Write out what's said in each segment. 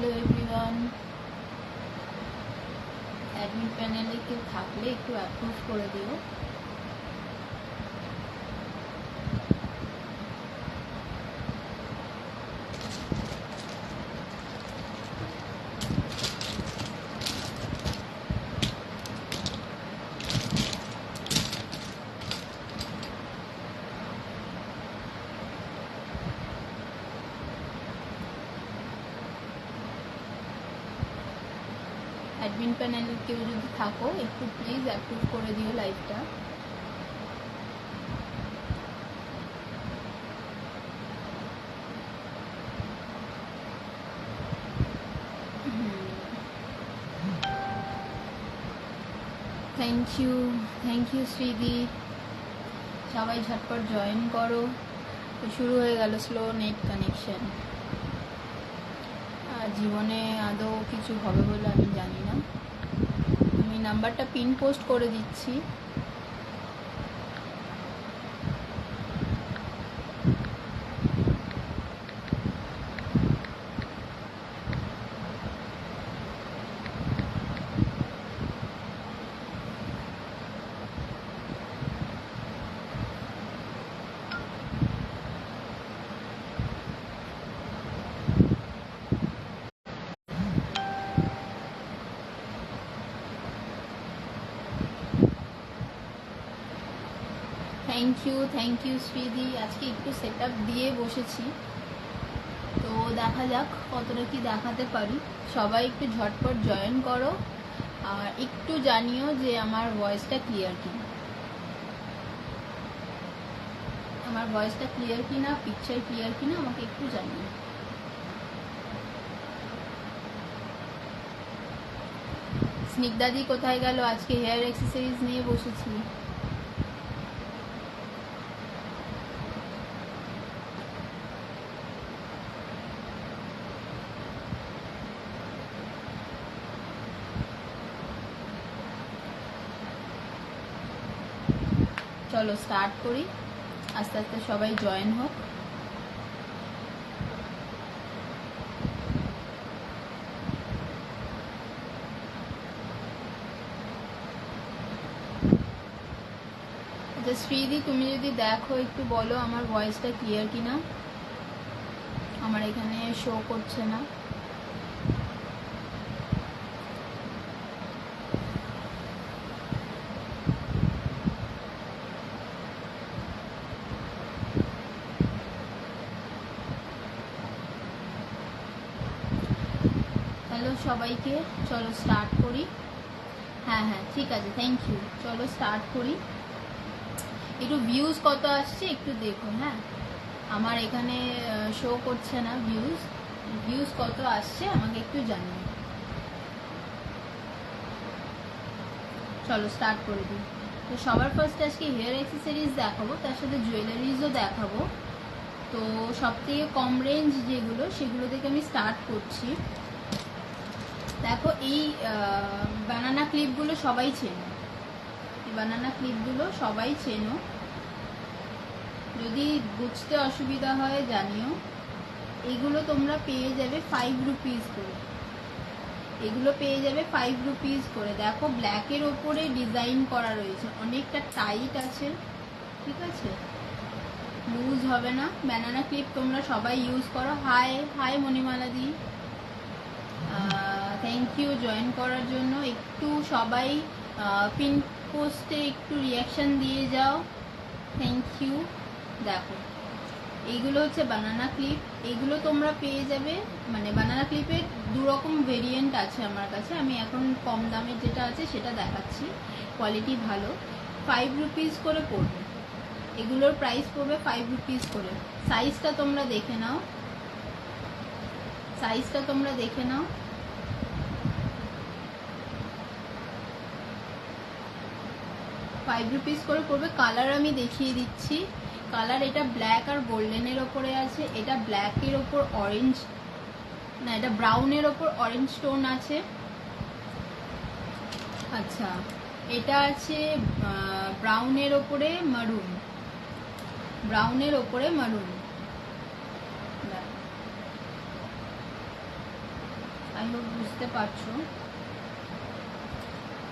Hello everyone. Admin প্যানেলে কেউ থাকলে একটু অ্যাপ্রুভ করে দিও। অ্যাডমিন প্যানেলে কেউ যদি থাকো একটু প্লিজ অ্যাপ্রুভ করে দিও লাইভটা। থ্যাংক ইউ শ্রীদি। সবাই ঝটপট জয়েন করো। তো শুরু হয়ে গেল স্লো নেট কানেকশন। জীবনে আদৌ কিছু হবে বলে আমি জানি না। আমি নাম্বারটা পিন পোস্ট করে দিচ্ছি। থ্যাংক ইউ শ্রীদি। আজকে একটু সেট আপ দিয়ে বসেছি, তো দেখা যাক কতটা কি দেখাতে পারি। সবাই একটু ঝটপট জয়েন করো আর একটু জানিও যে আমার ভয়েসটা ক্লিয়ার কিনা, পিকচার ক্লিয়ার কিনা আমাকে একটু জানিও। স্নিগ্ধাদি কোথায় গেল? আজকে হেয়ার এক্সারসাইজ নিয়ে বসেছি। চলো স্টার্ট করি, আস্তে আস্তে সবাই জয়েন হোক। আচ্ছা শ্রীদি, তুমি যদি দেখো একটু বলো আমার ভয়েসটা ক্লিয়ার কিনা। আমার এখানে শো করছে না। হ্যালো সবাইকে, চলো স্টার্ট করি। হ্যাঁ ঠিক আছে, থ্যাংক ইউ। চলো স্টার্ট করি। একটু ভিউজ কত আসছে একটু দেখো। হ্যাঁ, আমার এখানে শো করছে না ভিউজ কত আসছে আমাকে একটু জানিও। চলো স্টার্ট করে দিই। তো সবার ফার্স্টে আজকে হেয়ার অ্যাক্সেসরিজ দেখাবো, তার সাথে জুয়েলারিজও দেখাবো। তো সব থেকে কম রেঞ্জ যেগুলো সেগুলো থেকে আমি স্টার্ট করছি। দেখো এই বানানা ক্লিপগুলো সবাই চেনো, যদি বুঝতে অসুবিধা হয় জানিও। এগুলো তোমরা পেয়ে যাবে 5 রুপিস করে। দেখো ব্ল্যাকের ওপরে ডিজাইন করা রয়েছে, অনেকটা টাইট আছে, ঠিক আছে, লুজ হবে না। ব্যানানা ক্লিপ তোমরা সবাই ইউজ করো। হাই মণিমালা দি, থ্যাংক ইউ জয়েন করার জন্য। একটু সবাই পিন পোস্টে একটু রিয়াকশন দিয়ে যাও, থ্যাংক ইউ। দেখো এইগুলো হচ্ছে বানানা ক্লিপ, এগুলো তোমরা পেয়ে যাবে। মানে বানানা ক্লিপের দু রকম ভেরিয়েন্ট আছে আমার কাছে, আমি এখন কম দামের যেটা আছে সেটা দেখাচ্ছি, কোয়ালিটি ভালো। 5 রুপিস করে পড়বে, এগুলোর প্রাইস পড়বে 5 রুপিস করে। সাইজটা তোমরা দেখে নাও, 5 রুপিস করে পড়বে। কালার আমি দেখিয়ে দিচ্ছি। কালার এটা ব্ল্যাক আর গোল্ডেনের ওপরে আছে, এটা ব্ল্যাকের ওপর অরেঞ্জ, না এটা ব্রাউনের ওপর অরেঞ্জ স্টোন আছে। আচ্ছা, এটা আছে ব্রাউনের ওপরে মারুন, আই হোপ বুঝতে পারছো।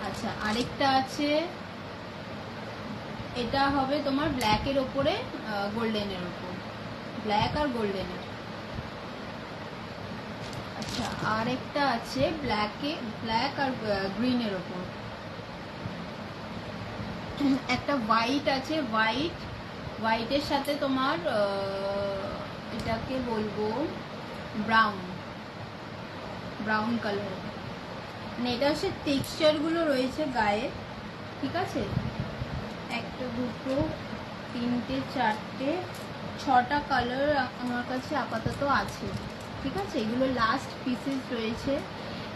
আচ্ছা, আরেকটা আছে, এটা হবে তোমার ব্ল্যাকের ওপরে গোল্ডেনের ওপর, ব্ল্যাক আর গোল্ডেনের। আচ্ছা, আর একটা আছে ব্ল্যাক আর গ্রিনের ওপর। একটা হোয়াইট আছে, হোয়াইটের সাথে তোমার এটাকে বলবো ব্রাউন কালার। মানে এটা হচ্ছে টেক্সচারগুলো রয়েছে গায়ে, ঠিক আছে। একটা, দুটো, তিনটে, চারটে, 6টা কালার আমার কাছে আপাতত আছে, ঠিক আছে। এগুলো লাস্ট পিসেস রয়েছে,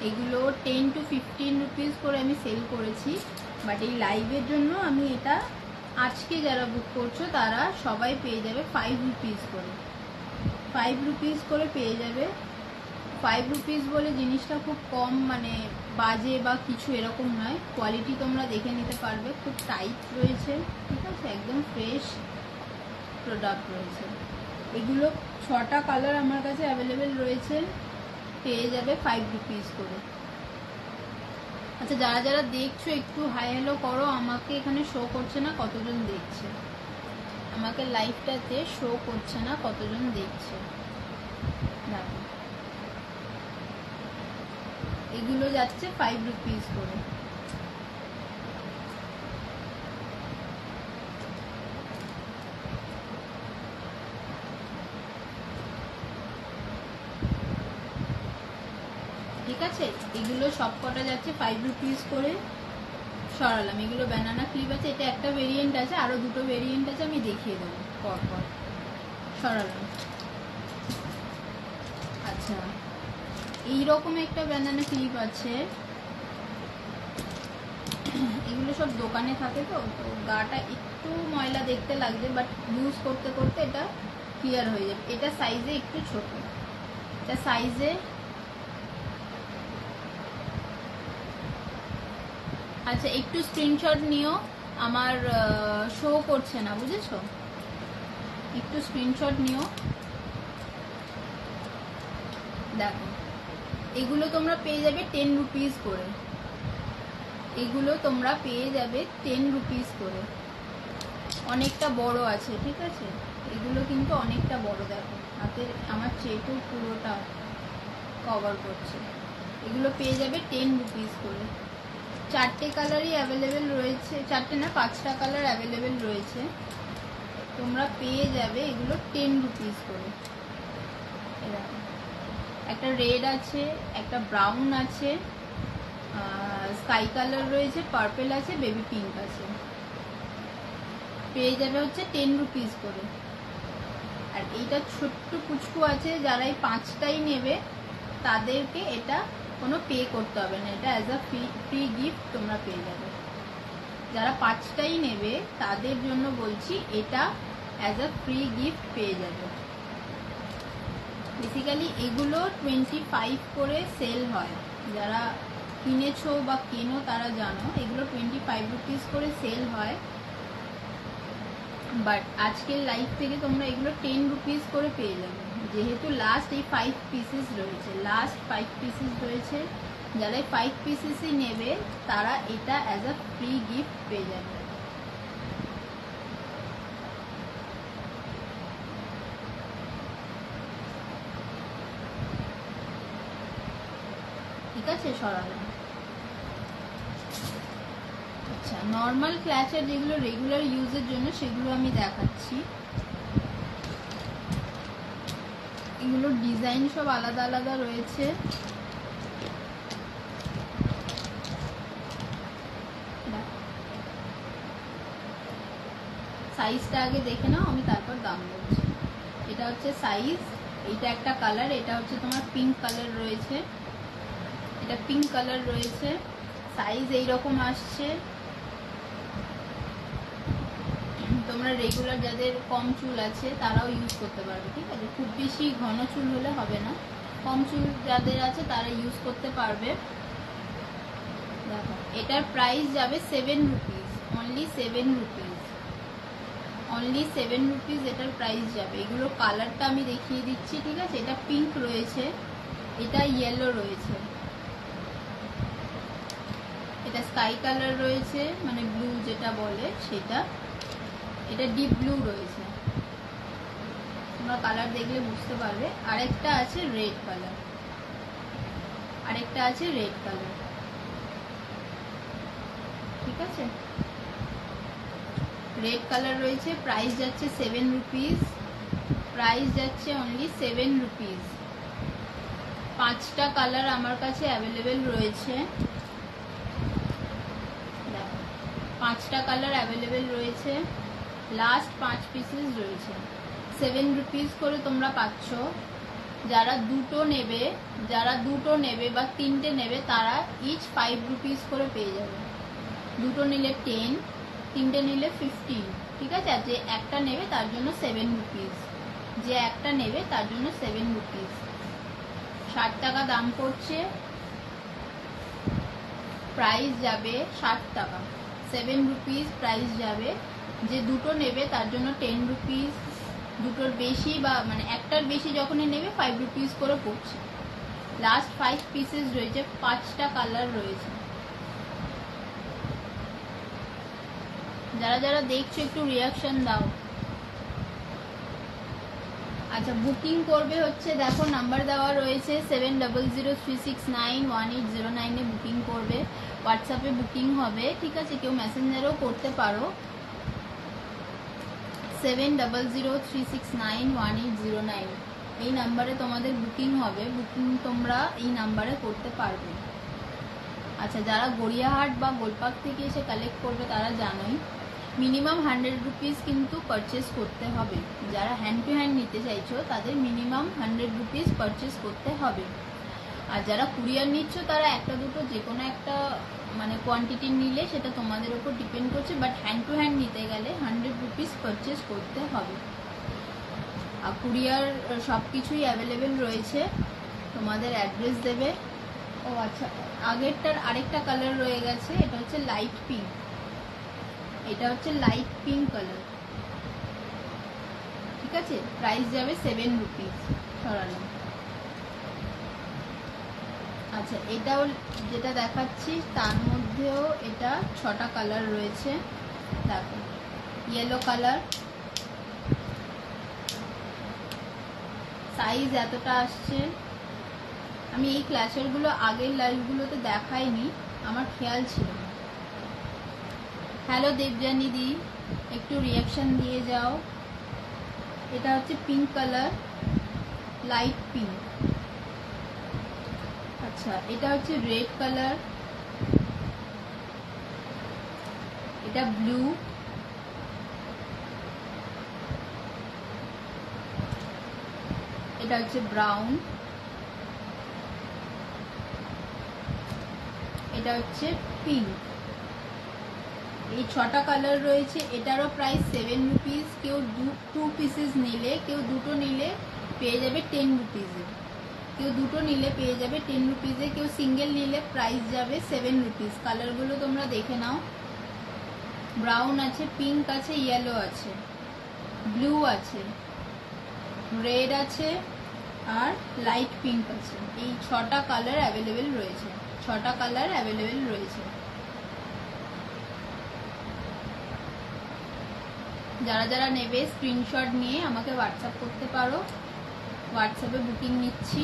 এগুলো 10 to 15 রুপিস করে আমি সেল করেছি। বাট এই লাইভের জন্য আমি এটা আজকে যারা বুক করছো তারা সবাই পেয়ে যাবে 5 রুপিস করে, 5 রুপিস করে পেয়ে যাবে। 5 রুপিস বলে জিনিসটা খুব কম, মানে বাজে বা কিছু এরকম নয়। কোয়ালিটি তোমরা দেখে নিতে পারবে, খুব টাইট রয়েছে, ঠিক আছে, একদম ফ্রেশ প্রোডাক্ট রয়েছে। এগুলো 6টা কালার আমার কাছে অ্যাভেলেবেল রয়েছে, পেয়ে যাবে 5 রুপিস করে। আচ্ছা, যারা যারা দেখছো একটু হাই হ্যালো করো, আমাকে এখানে শো করছে না কতজন দেখছে, আমাকে লাইভটাতে শো করছে না কতজন দেখছে। দেখো, এগুলো যাচ্ছে 5 রুপিস করে। ঠিক আছে, এগুলো সব কটা যাচ্ছে 5 রুপিস করে। সরালাম, এগুলো ব্যানানা ক্লিপ আছে, এটা একটা ভেরিয়েন্ট আছে, আরো দুটো ভেরিয়েন্ট আছে, আমি দেখিয়ে দেবো পরপর। সরালাম। আচ্ছা, এইরকম একটা ব্যানানা ক্লিপ আছে, এগুলো সব দোকানে থাকে, তো গাটা একটু ময়লা দেখতে লাগবে, বাট ইউজ করতে করতে এটা ক্লিয়ার হয়ে যাবে। এটা সাইজে একটু ছোট, এটা সাইজে, আচ্ছা একটু স্ক্রিনশট নিও, আমার শো করছে না, বুঝেছো, একটু স্ক্রিনশট নিও। দেখো, এগুলো তোমরা পেয়ে যাবে 10 রুপিস করে, এগুলো তোমরা পেয়ে যাবে 10 রুপিস করে। অনেকটা বড় আছে, ঠিক আছে, এগুলো কিন্তু অনেকটা বড়। দেখো হাতের আমার চেটু পুরোটা কভার করছে। এগুলো পেয়ে যাবে 10 রুপিস করে। 4টে কালারই অ্যাভেলেবেল রয়েছে, 4টে না 5টা কালার অ্যাভেলেবেল রয়েছে, তোমরা পেয়ে যাবে এগুলো 10 রুপিস করে। একটা রেড আছে, একটা ব্রাউন আছে, স্কাই কালার রয়েছে, পার্পেল আছে, বেবি পিঙ্ক আছে, পেয়ে যাবে হচ্ছে 10 রুপিস করে। আর এইটা ছোট্ট কুচকু আছে, যারা এই 5টাই নেবে তাদেরকে এটা কোনো পে করতে হবে না, এটা অ্যাজ আ ফ্রি গিফট তোমরা পেয়ে যাবে। যারা 5টাই নেবে তাদের জন্য বলছি, এটা অ্যাজ আ ফ্রি গিফট পেয়ে যাবে। বেসিক্যালি এগুলো 25 করে সেল হয়, যারা কিনেছো বা কেনো তারা জানো, এগুলো 25 রুপিস করে সেল হয়। বাট আজকের লাইভ থেকে তোমরা এগুলো 10 রুপিস করে পেয়ে যাবে, যেহেতু লাস্ট এই 5 পিসেস রয়েছে, লাস্ট 5 পিসেস রয়েছে। যারা 5 পিসেসই নেবে তারা এটা অ্যাজ আ ফ্রি গিফট পেয়ে যাবে। ঠিক আছে, সরালাম। আচ্ছা, নর্মাল ক্ল্যাচের যেগুলো রেগুলার ইউজের জন্য সেগুলো আমি দেখাচ্ছি। এগুলো ডিজাইন সব আলাদা আলাদা রয়েছে। সাইজটা আগে দেখে নাও, আমি তারপর দাম বলছি। এটা হচ্ছে সাইজ, এইটা একটা কালার, এটা হচ্ছে তোমার পিঙ্ক কালার রয়েছে, এটা পিঙ্ক কালার রয়েছে। সাইজ এইরকম আসছে। তোমরা রেগুলার যাদের কম চুল আছে তারাও ইউজ করতে পারবে, ঠিক আছে, খুব বেশি ঘন চুল হলে হবে না, কম চুল যাদের আছে তারা ইউজ করতে পারবে। দেখো, এটার প্রাইস যাবে 7 rupees, only 7 rupees, only 7 rupees এটার প্রাইস যাবে। এগুলো কালারটা আমি দেখিয়ে দিচ্ছি, ঠিক আছে। এটা পিঙ্ক রয়েছে, এটা ইয়েলো রয়েছে, এটা স্কাই কালার রয়েছে, মানে ব্লু যেটা বলে সেটা, এটা ডিপ ব্লু রয়েছে, তোমরা কালার দেখলে বুঝতে পারবে। আরেকটা আছে রেড কালার, আরেকটা আছে রেড কালার, ঠিক আছে। রেড কালার রয়েছে, প্রাইস যাচ্ছে 7 রুপিস, প্রাইস যাচ্ছে অনলি 7 রুপিস। 5টা কালার আমার কাছে অ্যাভেলেবেল রয়েছে, দেখো 5টা কালার অ্যাভেলেবেল রয়েছে, লাস্ট 5 পিসেস রয়েছে। 7 রুপিস করে তোমরা পাচ্ছ। যারা দুটো নেবে বা 3টে নেবে তারা ইচ 5 রুপিস করে পেয়ে যাবে। দুটো নিলে 10, 3টে নিলে 15, ঠিক আছে। আর যে একটা নেবে তার জন্য 7 রুপিস, যে একটা নেবে তার জন্য 7 রুপিস। 60 টাকা দাম পড়ছে, প্রাইস যাবে 60 টাকা। 7 রুপিস প্রাইস যাবে। যে দুটো নেবে তার জন্য 10 রুপিস, দুটোর বেশি বা মানে একটার বেশি যখনই নেবে 5 রুপিস করে পড়ছে। লাস্ট 5 পিসেস রয়েছে, 5টা কালার রয়েছে। যারা যারা দেখছো একটু রিয়াকশন দাও। আচ্ছা, বুকিং করবে হচ্ছে, দেখো নাম্বার দেওয়া রয়েছে 7003691809 এ বুকিং করবে। হোয়াটসঅ্যাপে বুকিং হবে, ঠিক আছে। কেউ মেসেঞ্জারও করতে পারো। 7003691809 এই নাম্বারে তোমাদের বুকিং হবে। বুকিং তোমরা এই নাম্বারে করতে পারবে। আচ্ছা, যারা গড়িয়াহাট বা গোলপাক থেকে এসে কালেক্ট করবে তারা জানোই মিনিমাম 100 রুপিস কিন্তু পারচেস করতে হবে। যারা হ্যান্ড টু হ্যান্ড নিতে চাইছো তাদের মিনিমাম 100 রুপিস পারচেস করতে হবে। আর যারা কুরিয়ার নিচ্ছ তারা একটা দুটো যে কোনো একটা মানে কোয়ান্টিটি নিলে সেটা তোমাদের উপর ডিপেন্ড করছে, বাট হ্যান্ড টু হ্যান্ড নিতে গেলে 100 রুপিস পারচেস করতে হবে। আর কুরিয়ার সব কিছুই অ্যাভেলেবেল রয়েছে, তোমাদের অ্যাড্রেস দেবে। ও আচ্ছা, আগেরটার আরেকটা কালার রয়ে গেছে, এটা হচ্ছে লাইট পিঙ্ক, এটা হচ্ছে লাইট পিঙ্ক কালার, ঠিক আছে। প্রাইস যাবে 7 রুপিস সরানো। আচ্ছা, এটাও যেটা দেখাচ্ছি তার মধ্যেও এটা 6টা কালার রয়েছে। দেখো ইয়েলো কালার, সাইজ এতটা আসছে। আমি এই ক্লাসেরগুলো আগের লাইভগুলোতে দেখাইনি, আমার খেয়াল ছিল না। হ্যালো দেবজানি দি, একটু রিয়াকশন দিয়ে যাও। এটা হচ্ছে পিঙ্ক কালার, লাইট পিঙ্ক। আচ্ছা, এটা হচ্ছে রেড কালার, এটা ব্লু, এটা হচ্ছে ব্রাউন, এটা হচ্ছে পিঙ্ক। এই 6টা কালার রয়েছে। এটারও প্রাইস 7 রুপিস। কেউ 2 পিসেস নিলে, কেউ দুটো নিলে পেয়ে যাবে 10 রুপিসে। কেউ দুটো নিলে পেয়ে যাবে 10 রুপিসে। কেউ সিঙ্গেল নিলে প্রাইস যাবে 7 রুপিস। কালারগুলো তোমরা দেখে নাও। ব্রাউন আছে, পিঙ্ক আছে, ইয়েলো আছে, ব্লু আছে, রেড আছে আর লাইট পিঙ্ক আছে। এই 6টা কালার অ্যাভেলেবেল রয়েছে, 6টা কালার অ্যাভেলেবেল রয়েছে। যারা যারা নেবে স্ক্রিনশট নিয়ে আমাকে হোয়াটসঅ্যাপ করতে পারো। হোয়াটসঅ্যাপে বুকিং নিচ্ছি,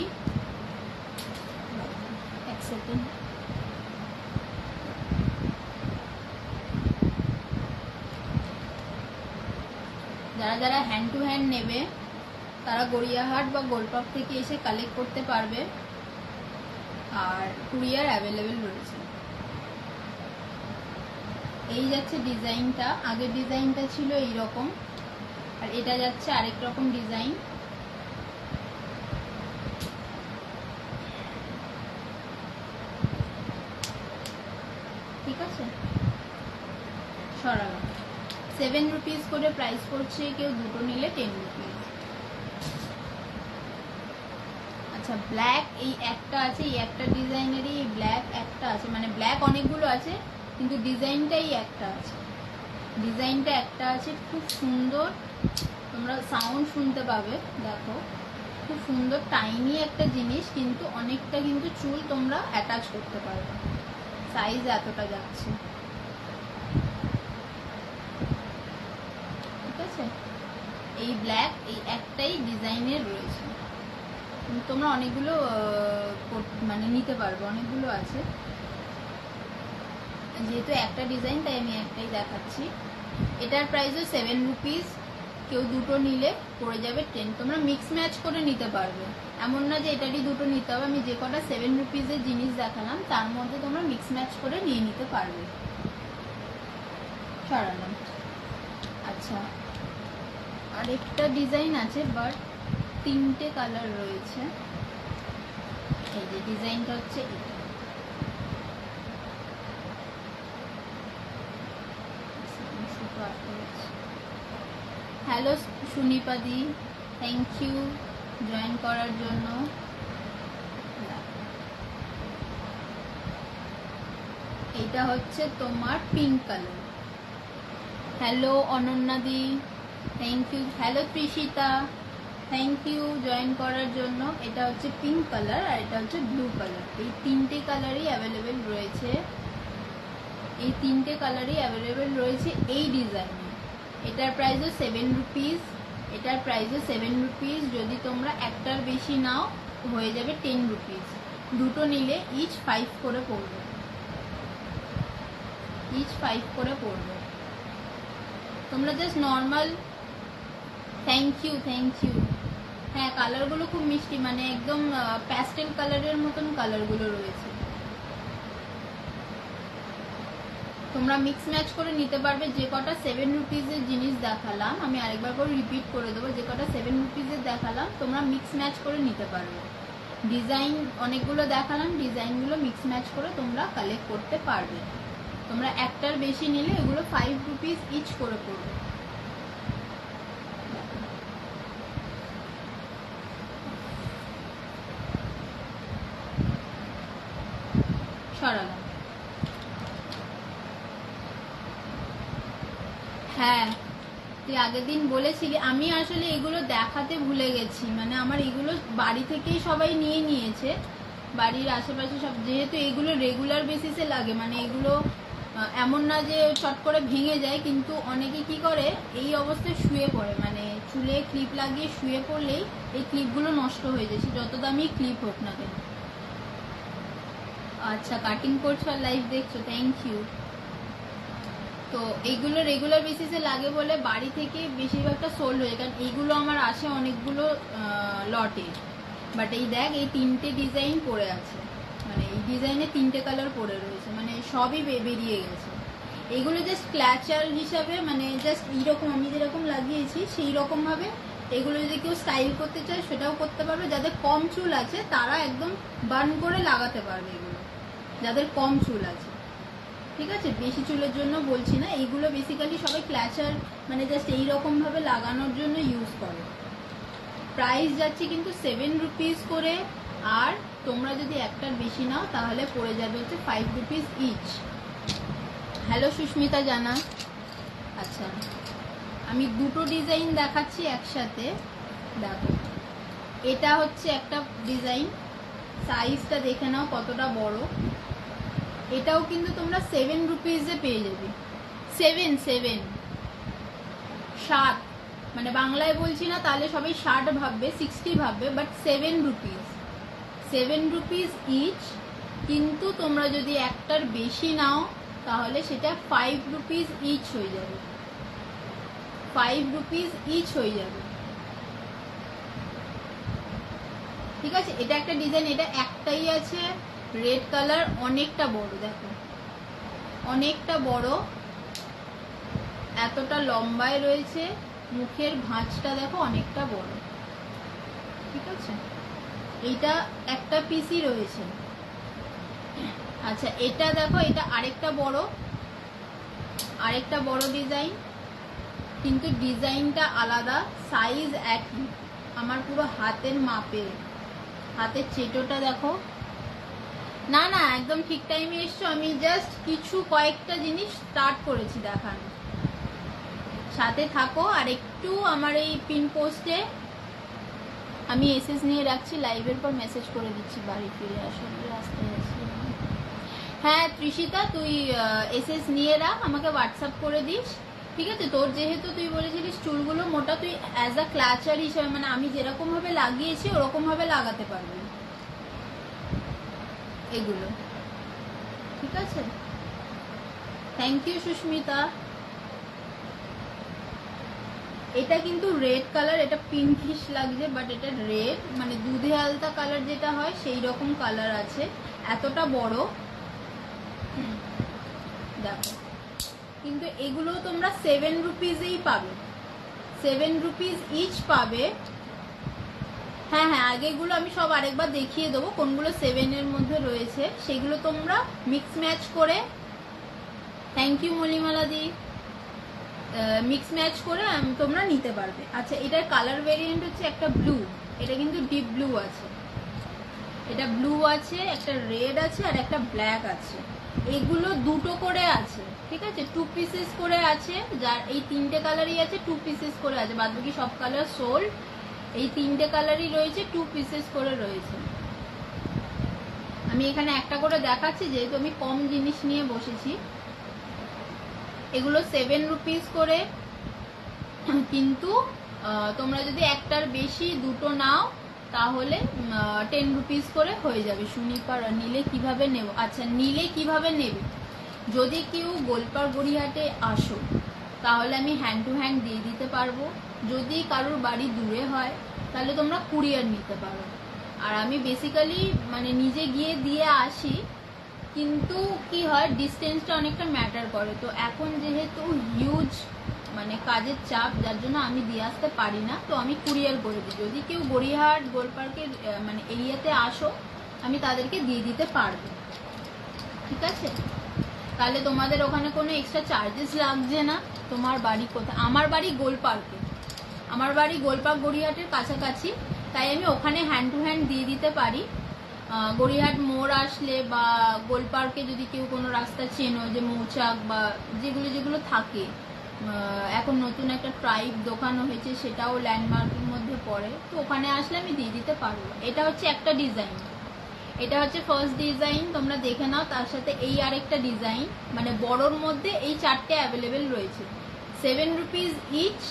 এক সেকেন্ড। যারা যারা হ্যান্ড টু হ্যান্ড নেবে তারা গড়িয়াহাট বা গোলপাক থেকে এসে কালেক্ট করতে পারবে। আর কুরিয়ার অ্যাভেলেবেল রয়েছে। এই যাচ্ছে ডিজাইনটা, আগের ডিজাইনটা ছিল এই রকম, আর এটা যাচ্ছে আরেক রকম ডিজাইন। ঠিক আছে, সরালাম। 7 রুপিস করে প্রাইস পড়ছে, কেউ দুটো নিলে 10 রুপিস। আচ্ছা, ব্ল্যাক এই একটা আছে, এই একটা ডিজাইনেরই এই ব্ল্যাক একটা আছে, মানে ব্ল্যাক অনেকগুলো আছে কিন্তু ডিজাইনটাই একটা আছে। ডিজাইনটা একটা আছে, খুব সুন্দর, তোমরা সাউন্ড শুনতে পাবে। দেখো খুব সুন্দর টাইনি একটা জিনিস, কিন্তু অনেকটা কিন্তু চুল তোমরা অ্যাটাচ করতে পারবে, সাইজ এতটা যাচ্ছে। ঠিক আছে, এই ব্ল্যাক এই একটাই ডিজাইনের রয়েছে, তোমরা অনেকগুলো মানে নিতে পারবে, অনেকগুলো আছে, যেহেতু একটা ডিজাইন তাই আমি একটাই দেখাচ্ছি। এটার প্রাইসও 7 রুপিস, কেউ দুটো নিলে পড়ে যাবে 10। তোমরা মিক্স ম্যাচ করে নিতে পারবে, এমন না যে এটারই দুটো নিতে হবে। আমি যে কটা 7 রুপিসের জিনিস দেখালাম তার মধ্যে তোমরা মিক্স ম্যাচ করে নিয়ে নিতে পারবে। সরালাম। আচ্ছা, আরেকটা ডিজাইন আছে, বাট 3টে কালার রয়েছে। এই যে ডিজাইনটা হচ্ছে এটা, হ্যালো সুনিপাদি, থ্যাংক ইউ জয়েন করার জন্য। এটা হচ্ছে তোমার পিঙ্ক কালার। হ্যালো অনন্যাদি, thank you. Hello Trishita, thank you join করার জন্য। এটা হচ্ছে পিঙ্ক কালার আর এটা হচ্ছে ব্লু কালার। এই 3টে কালারই অ্যাভেলেবেল রয়েছে, এই 3টে কালারই অ্যাভেলেবেল রয়েছে এই ডিজাইনে। এটার প্রাইসও 7 রুপিস, এটার প্রাইসও 7 রুপিস। যদি তোমরা একটার বেশি নাও হয়ে যাবে 10 রুপিস। দুটো নিলে ইচ 5 করে পড়বে, ইচ 5 করে পড়বে। তোমরা just normal, thank you thank you. হ্যাঁ, কালারগুলো খুব মিষ্টি, মানে একদম প্যাস্টেল কালারের মতন কালারগুলো রয়েছে। তোমরা মিক্স ম্যাচ করে নিতে পারবে। যে কটা 7 রুপিসের জিনিস দেখালাম, আমি আরেকবার করে রিপিট করে দেবো, যে কটা 7 রুপিসের দেখালাম তোমরা মিক্স ম্যাচ করে নিতে পারবে। ডিজাইন অনেকগুলো দেখালাম, ডিজাইনগুলো মিক্স ম্যাচ করে তোমরা কালেক্ট করতে পারবে। তোমরা একটার বেশি নিলে এগুলো 5 রুপিস ইচ করে পড়বে। সরালাম। হ্যাঁ, তুই আগের দিন বলেছিলি, আমি আসলে এগুলো দেখাতে ভুলে গেছি, মানে আমার এগুলো বাড়ি থেকেই সবাই নিয়ে নিয়েছে, বাড়ির আশেপাশে সব, যেহেতু এগুলো রেগুলার বেসিসে লাগে, মানে এগুলো এমন না যে চট করে ভেঙে যায়, কিন্তু অনেকে কি করে এই অবস্থায় শুয়ে পড়ে, মানে চুলে ক্লিপ লাগিয়ে শুয়ে পড়লেই এই ক্লিপগুলো নষ্ট হয়ে যায়, সে যত দামি ক্লিপ হোক না কেন। আচ্ছা, কাটিং করছো আর লাইভ দেখছো, থ্যাংক ইউ। তো এইগুলো রেগুলার বেসিসে লাগে বলে বাড়ি থেকে বেশিরভাগটা সোল্ড হয়ে, কারণ এইগুলো আমার আসে অনেকগুলো লটে। বাট এই দেখ, এই 3টে ডিজাইন পড়ে আছে, মানে এই ডিজাইনে 3টে কালার পড়ে রয়েছে, মানে সবই বেরিয়ে গেছে। এইগুলো জাস্ট ক্ল্যাচার হিসাবে, মানে জাস্ট এইরকম আমি যেরকম লাগিয়েছি সেই রকম ভাবে এগুলো যদি কেউ স্টাইল করতে চায় সেটাও করতে পারবে। যাদের কম চুল আছে তারা একদম বার্ন করে লাগাতে পারবে এগুলো, যাদের কম চুল আছে। ঠিক আছে, বেশি চুলের জন্য বলছি না, এইগুলো বেসিক্যালি সবাই ক্ল্যাচার, মানে জাস্ট এইরকম ভাবে লাগানোর জন্য ইউজ করে। প্রাইস যাচ্ছে কিন্তু 7 রুপিস করে, আর তোমরা যদি একটার বেশি নাও তাহলে পড়ে যাবে হচ্ছে 5 রুপিস ইচ। হ্যালো সুস্মিতা জানা। আচ্ছা, আমি দুটো ডিজাইন দেখাচ্ছি একসাথে, দেখো। এটা হচ্ছে একটা ডিজাইন, সাইজটা দেখে নাও কতটা বড়। এটাও কিন্তু তোমরা 7 রুপিসে পেয়ে যাবে। 7 60, মানে বাংলায় বলছি না, তাহলে সবাই 60 ভাববে, 60 ভাববে, বাট 7 রুপিস, 7 রুপিস ইচ। কিন্তু তোমরা যদি একটার বেশি নাও তাহলে সেটা 5 রুপিস ইচ হয়ে যাবে, 5 রুপিস ইচ হয়ে যাবে। ঠিক আছে, এটা একটা ডিজাইন, এটা একটাই আছে, রেড কালার, অনেকটা বড়, দেখো অনেকটা বড়, এতটা লম্বায় রয়েছে, মুখের ভাঁজটা দেখো অনেকটা বড়। ঠিক আছে, এইটা একটা পিসই রয়েছে। আচ্ছা, এটা দেখো, এটা আরেকটা বড় ডিজাইন, কিন্তু ডিজাইনটা আলাদা, সাইজ একই, আমার পুরো হাতের মাপের, হাতের চেটোটা দেখো। না না, একদম ঠিক টাইমে এসছো, আমি জাস্ট কয়েকটা জিনিস স্টার্ট করেছি দেখানো, সাথে থাকো। আর একটু আমার এই পিন পোস্টে আমি এসএস নিয়ে রাখছি, লাইভের পর মেসেজ করে দিচ্ছি বাড়ি ফিরে আসলে রাস্তায় আছি। হ্যাঁ তৃষিতা, তুই এসএস নিয়ে রাখ, আমাকে হোয়াটসঅ্যাপ করে দিস, ঠিক আছে? তোর যেহেতু তুই বলেছিলিস চুলগুলো মোটা, তুই অ্যাজ আ ক্লাচার হিসেবে মানে আমি যেরকম ভাবে লাগিয়েছি ওরকম ভাবে লাগাতে পারবি এগুলো, ঠিক আছে? Thank you Susmita. এটা কিন্তু রেড কালার, এটা পিঙ্কিশ লাগছে বাট এটা রেড, মানে দুধে আলতা কালার যেটা হয় সেই রকম কালার আছে, এতটা বড় দেখো। কিন্তু এগুলো তোমরা 7 রুপিজেই পাবে, 7 রুপিজ ইচ পাবে। হ্যাঁ হ্যাঁ, আগেগুলো আমি সব আরেকবার দেখিয়ে দেবো কোনগুলো 7-এর মধ্যে রয়েছে, সেগুলো তোমরা মিক্স ম্যাচ করে, থ্যাংক ইউ মলিমালা দি, মিক্স ম্যাচ করে তোমরা নিতে পারবে। আচ্ছা, এটার কালার ভেরিয়েন্ট হচ্ছে একটা ব্লু, এটা কিন্তু ডিপ ব্লু আছে, এটা ব্লু আছে, একটা রেড আছে আর একটা ব্ল্যাক আছে। এগুলো দুটো করে আছে, ঠিক আছে? 2 পিসেস করে আছে, যার এই 3টে কালারই আছে, 2 পিসেস করে আছে, বাদ বাকি সব কালার সোল্ড। এই 3টে কালারই রয়েছে, 2 পিসেস করে রয়েছে। আমি এখানে একটা করে দেখাচ্ছি যেহেতু আমি কম জিনিস নিয়ে বসেছি। এগুলো 7 রুপিস করে, কিন্তু তোমরা যদি একটার বেশি দুটো নাও তাহলে 10 রুপিস করে হয়ে যাবে। শুনিপার নিলে কিভাবে নেব? আচ্ছা, নিলে কিভাবে নেবে? যদি কেউ গোলপাড় গড়িয়াহাটে আসো তাহলে আমি হ্যান্ড টু হ্যান্ড দিয়ে দিতে পারবো। যদি কারোর বাড়ি দূরে হয় তাহলে তোমরা কুরিয়ার নিতে পারো। আর আমি বেসিক্যালি মানে নিজে গিয়ে দিয়ে আসি, কিন্তু কি হয় ডিস্টেন্সটা অনেকটা ম্যাটার করে। তো এখন যেহেতু হিউজ মানে কাজের চাপ, যার জন্য আমি দিয়ে আসতে পারি না, তো আমি কুরিয়ার করে দিই। যদি কেউ গড়িয়াহাট গোলপার্কের মানে এরিয়াতে আসো আমি তাদেরকে দিয়ে দিতে পারবো, ঠিক আছে? তাহলে তোমাদের ওখানে কোনো এক্সট্রা চার্জেস লাগছে না। তোমার বাড়ি কোথায়? আমার বাড়ি গোলপার্কে, আমার বাড়ি গোলপার্ক গড়িয়াহাটের কাছাকাছি, তাই আমি ওখানে হ্যান্ড টু হ্যান্ড দিয়ে দিতে পারি। গড়িয়াহাট মোড় আসলে বা গোলপার্কে যদি কেউ কোনো রাস্তা চেনো, যে মৌচাক বা যেগুলো যেগুলো থাকে, এখন নতুন একটা ট্রাইব দোকানও হয়েছে, সেটাও ল্যান্ডমার্কের মধ্যে পড়ে, তো ওখানে আসলে আমি দিয়ে দিতে পারবো। এটা হচ্ছে একটা ডিজাইন, এটা হচ্ছে ফার্স্ট ডিজাইন, তোমরা দেখে নাও। তার সাথে এই আরেকটা ডিজাইন, মানে বড়োর মধ্যে এই 4টে অ্যাভেলেবেল রয়েছে। 7 রুপিস ইচ,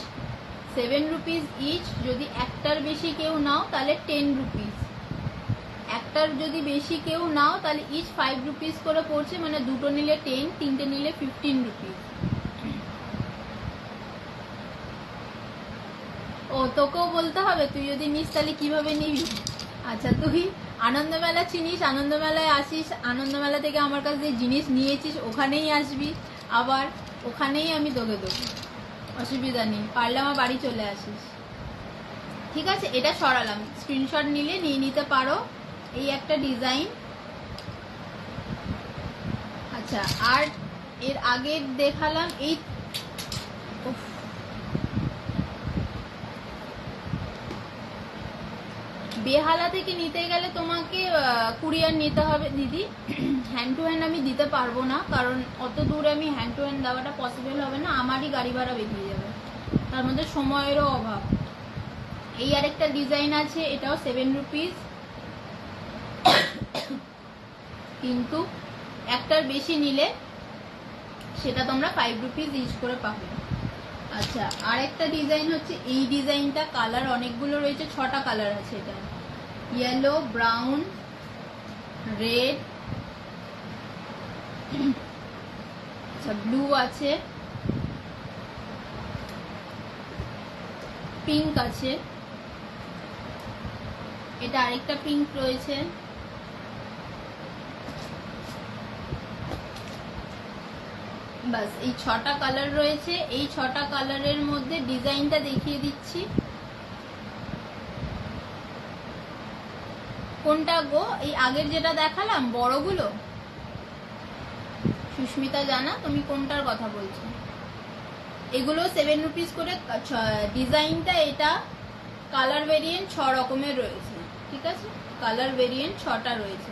7 রুপিস ইচ। যদি একটার বেশি কেউ নাও তাহলে 10 রুপিস, একটার যদি বেশি কেউ নাও তাহলে ইচ 5 রুপিস করে পড়ছে, মানে দুটো নিলে 10, তিনটে নিলে 15 রুপিস। ও তোকেও বলতে হবে, তুই যদি নিস তাহলে কিভাবে নিবি? আচ্ছা, তুই আনন্দমেলা চিনিস, আনন্দমেলায় আসিস, আনন্দমেলা থেকে আমার কাছে যে জিনিস নিয়েছিস ওখানেই আসবি, আবার ওখানেই আমি তোকে দেবো, অসুবিধা নেই। পারলে আমার বাড়ি চলে আসিস, ঠিক আছে? এটা সরালাম, স্ক্রিনশট নিলে নিয়ে নিতে পারো। এই একটা ডিজাইন। আচ্ছা, আর এর আগে দেখালাম এই, বেহালা থেকে নিতে গেলে তোমাকে কুরিয়ার নিতে হবে দিদি, হ্যান্ড টু হ্যান্ড আমি দিতে পারবো না, কারণ অত দূরে আমি হ্যান্ড টু হ্যান্ড দেওয়াটা পসিবল হবে না, আমারই গাড়ি ভাড়া বেরিয়ে যাবে, তার মধ্যে সময়েরও অভাব। এই আরেকটা ডিজাইন আছে, এটাও 7 রুপিস, কিন্তু একটার বেশি নিলে সেটা তোমরা 5 রুপিস ইউজ করে পাবে। আচ্ছা, আরেকটা ডিজাইন হচ্ছে এই ডিজাইনটা, কালার অনেকগুলো রয়েছে, 6টা কালার আছে। এটা ইয়েলো, ব্রাউন, রেড, আচ্ছা ব্লু আছে, পিঙ্ক আছে, এটা আরেকটা পিঙ্ক রয়েছে, বাস এই 6টা কালার রয়েছে। এই 6টা কালারের মধ্যে ডিজাইনটা দেখিয়ে দিচ্ছি। কোনটা গো? এই আগের যেটা দেখালাম বড়গুলো? সুস্মিতা জানা, তুমি কোনটার কথা বলছো? এগুলো 7 রুপিস করে ডিজাইনটা। এটা কালার ভেরিয়েন্ট 6 রকমের রয়েছে, ঠিক আছে? কালার ভেরিয়েন্ট 6টা রয়েছে,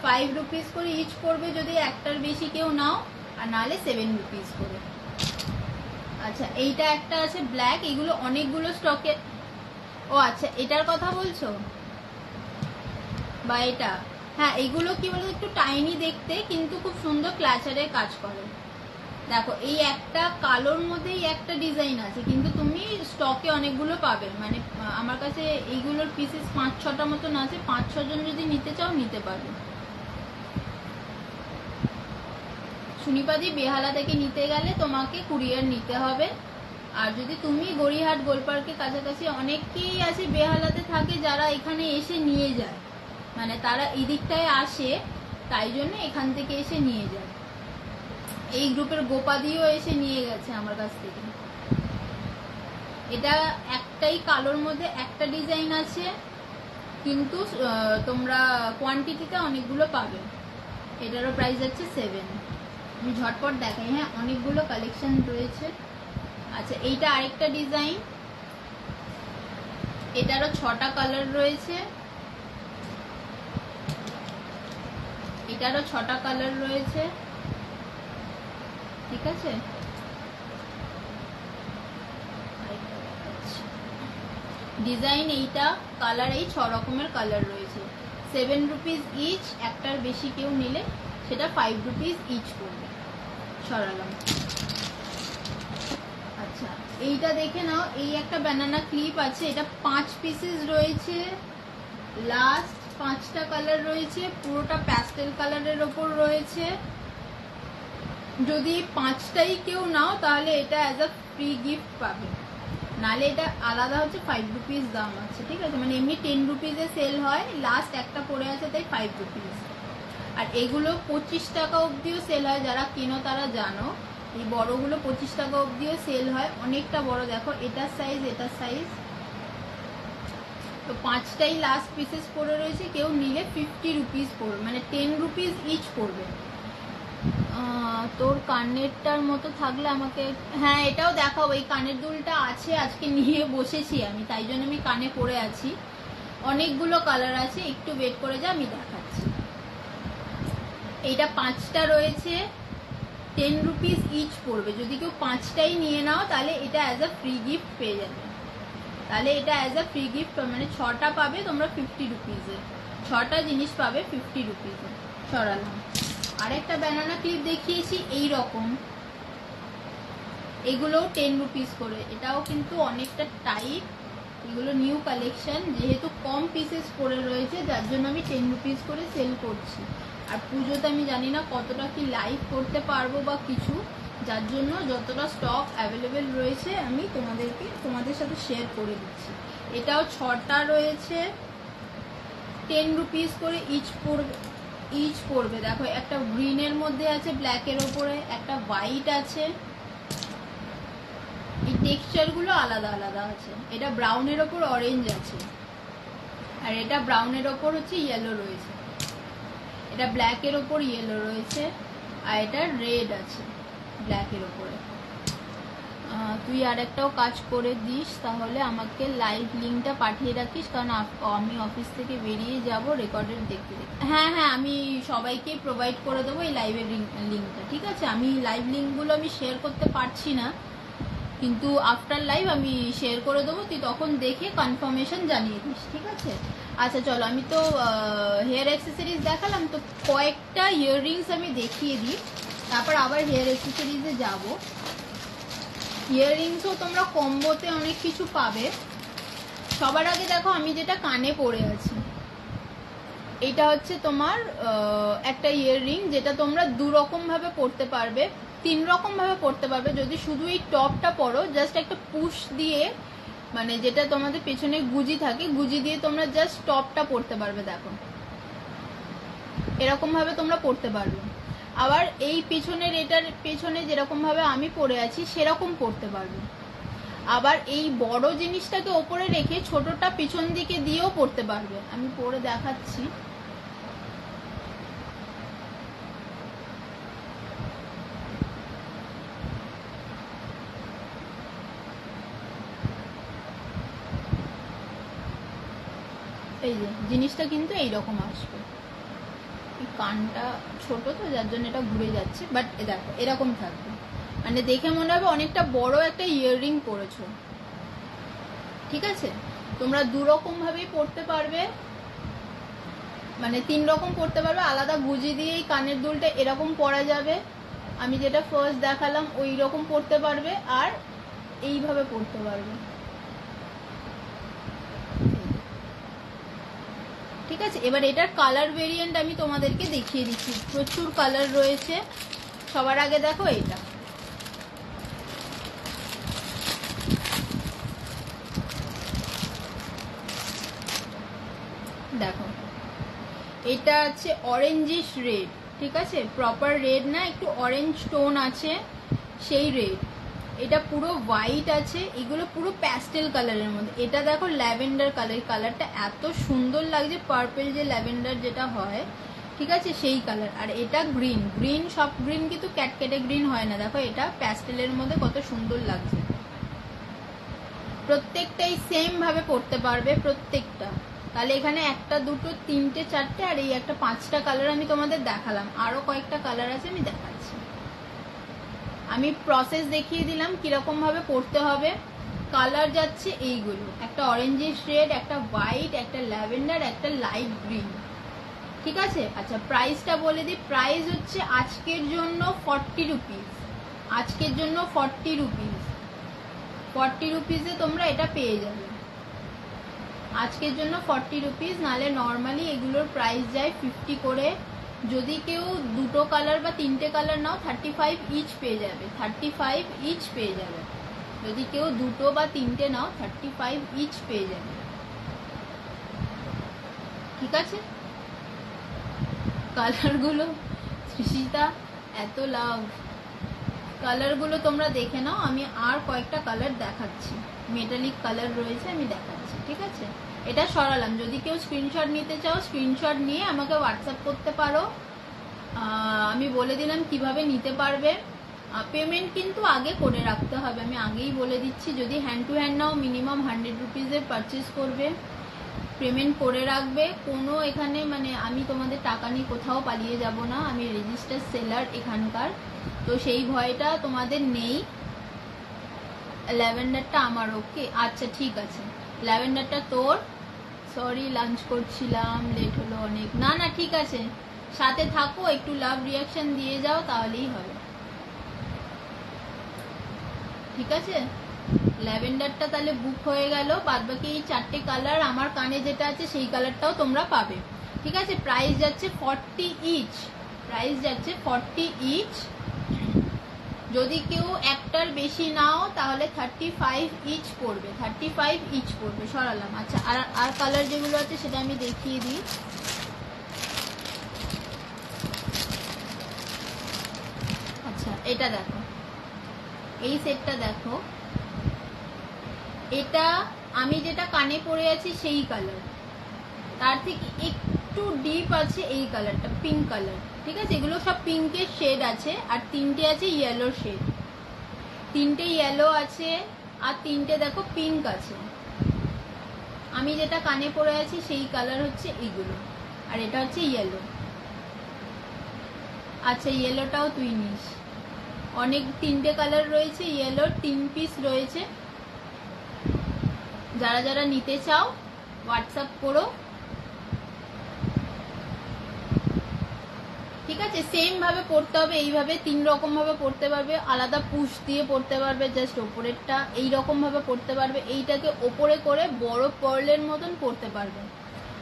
5 রুপিস করে ইচ পড়বে যদি একটার বেশি কেউ নাও, আর নাহলে 7 রুপিস করে। আচ্ছা, এইটা একটা আছে ব্ল্যাক, এগুলো অনেকগুলো স্টকে, ও আচ্ছা, এটার কথা বলছো বা এটা? হ্যাঁ, এগুলো কি বলতো একটু টাইনি দেখতে, কিন্তু খুব সুন্দর ক্লাচারের কাজ করে। দেখো এই একটা কালোর মধ্যেই একটা ডিজাইন আছে, কিন্তু তুমি স্টকে অনেকগুলো পাবে। মানে আমার কাছে এইগুলোর পিসেস 5-6টা মতন আছে, 5-6 জন যদি নিতে চাও নিতে পারবে। সুনিপাদি বেহালা থেকে নিতে গেলে তোমাকে কুরিয়ার নিতে হবে। আর যদি তুমি গড়িয়াহাট গোলপার্কের কাছাকাছি, অনেকেই আছে বেহালাতে থাকে যারা এখানে এসে নিয়ে যায়, মানে তারা এই দিকটায় আসে, তাই জন্য এখান থেকে এসে নিয়ে যায়। এই গ্রুপের গোপাদিও এসে নিয়ে গেছে আমার কাছ থেকে। এটা একটাই কালোর মধ্যে একটা ডিজাইন আছে, কিন্তু তোমরা কোয়ান্টিটিতে অনেকগুলো পাবে। এটারও প্রাইস আছে 7। আমি ঝটপট দেখাই। হ্যাঁ, অনেকগুলো কালেকশন রয়েছে। আচ্ছা, এইটা আরেকটা ডিজাইন, এটারও 6টা কালার রয়েছে, এটারও 6টা কালার রয়েছে, ঠিক আছে। ডিজাইন এইটা, কালার এই 6 রকমের কালার রয়েছে। 7 রুপিস ইচ, একটার বেশি কেউ নিলে সেটা 5 রুপিস ইচ পড়বে। সরালাম। আচ্ছা, এইটা দেখে নাও, এই একটা ব্যানানা ক্লিপ আছে, এটা 5 পিসেস রয়েছে, লাস্ট 5টা কালার রয়েছে, পুরোটা প্যাস্টেল কালারের ওপর রয়েছে। যদি 5টাই কেউ নাও তাহলে এটা অ্যাজ আ ফ্রি গিফট পাবে, নালে এটা আলাদা হচ্ছে 5 রুপিস দাম আছে, ঠিক আছে। মানে এমনি 10 রুপিসে সেল হয়, লাস্ট একটা পড়ে আছে তাই 5 রুপিস। আর এগুলো 25 টাকা অবধিও সেল হয়, যারা কিনো তারা জানো। এই বড়গুলো 25 টাকা অবধিও সেল হয়, অনেকটা বড়। দেখো এটার সাইজ, এটার সাইজ। তো 5টাই লাস্ট পিসেস পড়ে রয়েছে, কেউ নিলে 50 রুপিস পড়বে, মানে 10 রুপিস ইচ পড়বে। তোর কানেরটার মতো থাকলে আমাকে, হ্যাঁ এটাও দেখাবো। এই কানের দুলটা আছে, আজকে নিয়ে বসেছি আমি, তাই জন্য আমি কানে পরে আছি। অনেকগুলো কালার আছে, একটু ওয়েট করে যা, আমি দেখাচ্ছি। এইটা 5টা রয়েছে, 10 রুপিস ইচ পড়বে। যদি কেউ 5টাই নিয়ে নাও তাহলে এটা অ্যাজ আ ফ্রি গিফট পেয়ে যাবে। তাহলে এটা অ্যাজ আ ফ্রি গিফট, মানে 6টা পাবে তোমরা 50 রুপিসে, 6টা জিনিস পাবে 50 রুপিসে। সরালাম। আরেকটা ব্যানানা ক্লিপ দেখিয়েছি এই রকম, এগুলোও 10 রুপিস করে। এটাও কিন্তু অনেকটা টাইট, এগুলো নিউ কালেকশন, যেহেতু কম পিসেস পড়ে রয়েছে যার জন্য আমি 10 রুপিস করে সেল করছি। আর পুজোতে আমি জানি না কতটা কি লাইভ করতে পারবো বা কিছু, যার জন্য যতটা স্টক অ্যাভেলেবেল রয়েছে আমি তোমাদের সাথে শেয়ার করে দিচ্ছি। এটাও 6টা রয়েছে, 10 রুপিস করে ইচ পড়বে। দেখো একটা গ্রিনের মধ্যে আছে, ব্ল্যাকের ওপরে একটা হোয়াইট আছে, এই টেক্সচারগুলো আলাদা আলাদা আছে। এটা ব্রাউনের ওপর অরেঞ্জ আছে, আর এটা ব্রাউনের ওপর হচ্ছে ইয়েলো রয়েছে, এটা ব্ল্যাকের ওপর ইয়েলো রয়েছে, আর এটা রেড আছে ব্ল্যাকের ওপরে। তুই আর একটাও কাজ করে দিস, তাহলে আমাকে লাইভ লিঙ্কটা পাঠিয়ে রাখিস, কারণ আমি অফিস থেকে বেরিয়ে যাব রেকর্ডেড দেখতে দেখতে। হ্যাঁ হ্যাঁ, আমি সবাইকে প্রোভাইড করে দেবো এই লাইভের লিঙ্কটা, ঠিক আছে। আমি লাইভ লিঙ্কগুলো আমি শেয়ার করতে পারছি না, কিন্তু আফটার লাইভ আমি শেয়ার করে দেবো, তুই তখন দেখে কনফার্মেশন জানিয়ে দিস, ঠিক আছে। আচ্ছা চলো, আমি তো হেয়ার অ্যাক্সেসরিজ দেখালাম, তো কয়েকটা ইয়াররিংস আমি দেখিয়ে দিই, তারপর আবার হেয়ার অ্যাক্সেসরিজে যাব। ইয়াররিংসও তোমরা কম্বোতে অনেক কিছু পাবে। সবার আগে দেখো আমি যেটা কানে পরে আছি, এটা হচ্ছে তোমার একটা ইয়াররিং, যেটা তোমরা 2 রকম ভাবে পরতে পারবে, 3 রকম ভাবে পরতে পারবে। যদি শুধু এই টপটা পরো, জাস্ট একটা পুশ দিয়ে, মানে যেটা তোমাদের পেছনে গুজি থাকে, গুজি দিয়ে তোমরা জাস্ট টপটা পরতে পারবে। দেখো এরকম ভাবে তোমরা পরতে পারবে। আবার এই পেছনের, এটার পেছনে যেরকম ভাবে আমি পরে আছি সেরকম পরতে পারবে। আবার এই বড় জিনিসটাকে ওপরে রেখে ছোটটা পিছন দিকে দিয়েও পরতে পারবে। আমি পরে দেখাচ্ছি। এই যে জিনিসটা কিন্তু এইরকম আসবে, কানটা ছোট তো যার জন্য এটা ঘুরে যাচ্ছে, বাট দেখো এরকম থাকবে, মানে দেখে মনে হবে অনেকটা বড় একটা ইয়াররিং পরেছো, ঠিক আছে। তোমরা দু রকম ভাবেই পরতে পারবে, মানে 3 রকম পরতে পারবে। আলাদা গুজি দিয়ে এই কানের দুলটা এরকম পরা যাবে, আমি যেটা ফার্স্ট দেখালাম ওই রকম পরতে পারবে, আর এইভাবে পরতে পারবে। ঠিক আছে, এবার এটার কালার ভেরিয়েন্ট আমি তোমাদেরকে দেখিয়ে দিচ্ছি, প্রচুর কালার রয়েছে। সবার আগে দেখো এটা, দেখো এটা আছে অরেঞ্জিশ রেড, ঠিক আছে, প্রপার রেড না, একটু অরেঞ্জ টোন আছে সেই রেড। এটা পুরো হোয়াইট আছে, এগুলো পুরো প্যাস্টেল কালারের মধ্যে। এটা দেখো ল্যাভেন্ডার কালার, কালারটা এত সুন্দর লাগছে, পার্পল যে ল্যাভেন্ডার যেটা হয়, ঠিক আছে, সেই কালার। আর এটা গ্রিন, গ্রিন সব গ্রিন কিন্তু ক্যাটকেটে গ্রিন হয় না, দেখো এটা প্যাস্টেলের মধ্যে কত সুন্দর লাগছে। প্রত্যেকটাই সেম ভাবে পরতে পারবে, প্রত্যেকটা। তাহলে এখানে একটা, দুটো, তিনটে, চারটে, আর এই একটা 5টা কালার আমি তোমাদের দেখালাম, আরো কয়েকটা কালার আছে আমি দেখাচ্ছি। আমি প্রসেস দেখিয়ে দিলাম কিরকম ভাবে পরতে হবে। কালার যাচ্ছে এইগুলো, একটা অরেঞ্জিশ রেড, একটা হোয়াইট, একটা ল্যাভেন্ডার, একটা লাইট গ্রিন, ঠিক আছে। আচ্ছা প্রাইসটা বলে দিই, প্রাইস হচ্ছে আজকের জন্য 40 রুপিস, আজকের জন্য 40 রুপিস, 40 রুপিসে তোমরা এটা পেয়ে যাবে আজকের জন্য 40 রুপিস। নাহলে নর্মালি এগুলোর প্রাইস যায় 50 করে। যদি কেউ দুটো কালার বা তিনটে কালার নাও 35 ইচ পেয়ে যাবে, 35 ইচ পেয়ে যাবে। যদি কেউ দুটো বা তিনটে নাও 35 ইচ পেয়ে যাবে, ঠিক আছে। কালারগুলো সৃষিতা এত লাভ, কালারগুলো তোমরা দেখে নাও, আমি আর কয়েকটা কালার দেখাচ্ছি, মেটালিক কালার রয়েছে আমি দেখাচ্ছি, ঠিক আছে। এটা সরালাম, যদি কেউ স্ক্রিনশট নিতে চাও স্ক্রিনশট নিয়ে আমাকে হোয়াটসঅ্যাপ করতে পারো, আমি বলে দিলাম কিভাবে নিতে পারবে। পেমেন্ট কিন্তু আগে করে রাখতে হবে, আমি আগেই বলে দিচ্ছি। যদি হ্যান্ড টু হ্যান্ড নাও মিনিমাম 100 রুপিসের পারচেস করবে, পেমেন্ট করে রাখবে। কোনো এখানে মানে আমি তোমাদের টাকা নিয়ে কোথাও পালিয়ে যাব না, আমি রেজিস্টার সেলার এখানকার, তো সেই ভয়টা তোমাদের নেই। ল্যাভেন্ডারটা আমার, ওকে আচ্ছা ঠিক আছে, ল্যাভেন্ডারটা তোর। সরি লাঞ্চ করছিলাম, লেট হলো অনেক। না না ঠিক আছে, সাথে থাকো, একটু লাভ রিয়াকশন দিয়ে যাও, তাহলেই হবে, ঠিক আছে। ল্যাভেন্ডারটা তাহলে বুক হয়ে গেল, বাদ বাকি এই 4টে কালার আমার কানে যেটা আছে সেই কালারটাও তোমরা পাবে, ঠিক আছে। প্রাইস যাচ্ছে 40 ইচ, প্রাইস যাচ্ছে 40 ইচ। যদি কেউ একটার বেশি নাও তাহলে 35 ইচ পড়বে, 35 ইচ পড়বে। সরালাম। আচ্ছা আর কালার যেগুলো আছে সেটা আমি দেখিয়ে দিই। আচ্ছা এটা দেখো, এই সেটটা দেখো, এটা আমি যেটা কানে পরে আছি সেই কালার, তার থেকে একটু ডিপ আছে এই কালারটা, পিঙ্ক কালার, ঠিক আছে। এগুলো সব পিঙ্কের শেড আছে, আর 3টে আছে ইয়েলো শেড, 3টে ইয়েলো আছে, আর 3টে দেখো পিঙ্ক আছে। আমি যেটা কানে পরে আছি সেই কালার হচ্ছে এইগুলো, আর এটা হচ্ছে ইয়েলো। আচ্ছা ইয়েলোটাও তুই নিস, অনেক 3টে কালার রয়েছে, ইয়েলোর 3 পিস রয়েছে। যারা যারা নিতে চাও হোয়াটসঅ্যাপ করো, ঠিক আছে। সেম ভাবে পড়তে হবে, এইভাবে 3 রকম ভাবে পড়তে পারবে। আলাদা পুশ দিয়ে পড়তে পারবে, জাস্ট ওপরেরটা এইরকম ভাবে পড়তে পারবে, এইটাকে ওপরে করে বড় পার্লের মতন পড়তে পারবে,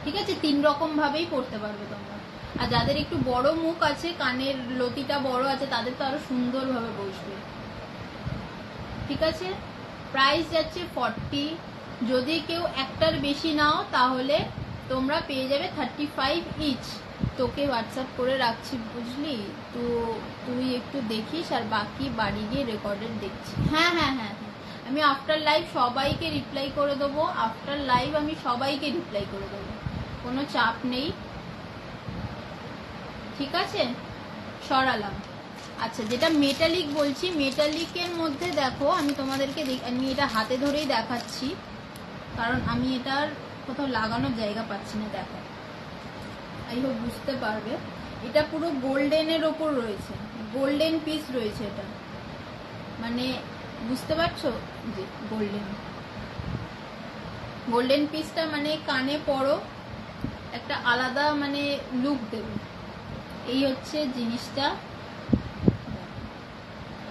ঠিক আছে। 3 রকম ভাবেই পড়তে পারবে তোমরা। আর যাদের একটু বড় মুখ আছে, কানের লতিটা বড় আছে, তাদের তো আরো সুন্দর ভাবে বসবে, ঠিক আছে। প্রাইস যাচ্ছে 40। যদি কেউ একটার বেশি নাও তাহলে তোমরা পেয়ে যাবে 35 ইচ। তোকে হোয়াটসঅ্যাপ করে রাখছি, বুঝলি, তো তুই একটু দেখিস, আর বাকি বাড়ি গিয়ে রেকর্ডেড দেখছি। হ্যাঁ হ্যাঁ হ্যাঁ হ্যাঁ, আমি আফটার লাইভ সবাইকে রিপ্লাই করে দেবো, আফটার লাইভ আমি সবাইকে রিপ্লাই করে দেবো, কোনো চাপ নেই, ঠিক আছে। সরালাম। আচ্ছা যেটা মেটালিক বলছি, মেটালিকের মধ্যে দেখো আমি তোমাদেরকে আমি এটা হাতে ধরেই দেখাচ্ছি, কারণ আমি এটার কোথাও লাগানোর জায়গা পাচ্ছি না। দেখো, আই হোপ বুঝতে পারবে, এটা পুরো গোল্ডেনের ওপর রয়েছে, গোল্ডেন পিস রয়েছে এটা, মানে বুঝতে পারছো যে গোল্ডেন, গোল্ডেন পিসটা মানে কানে পরো, একটা আলাদা মানে লুক দেবে। এই হচ্ছে জিনিসটা,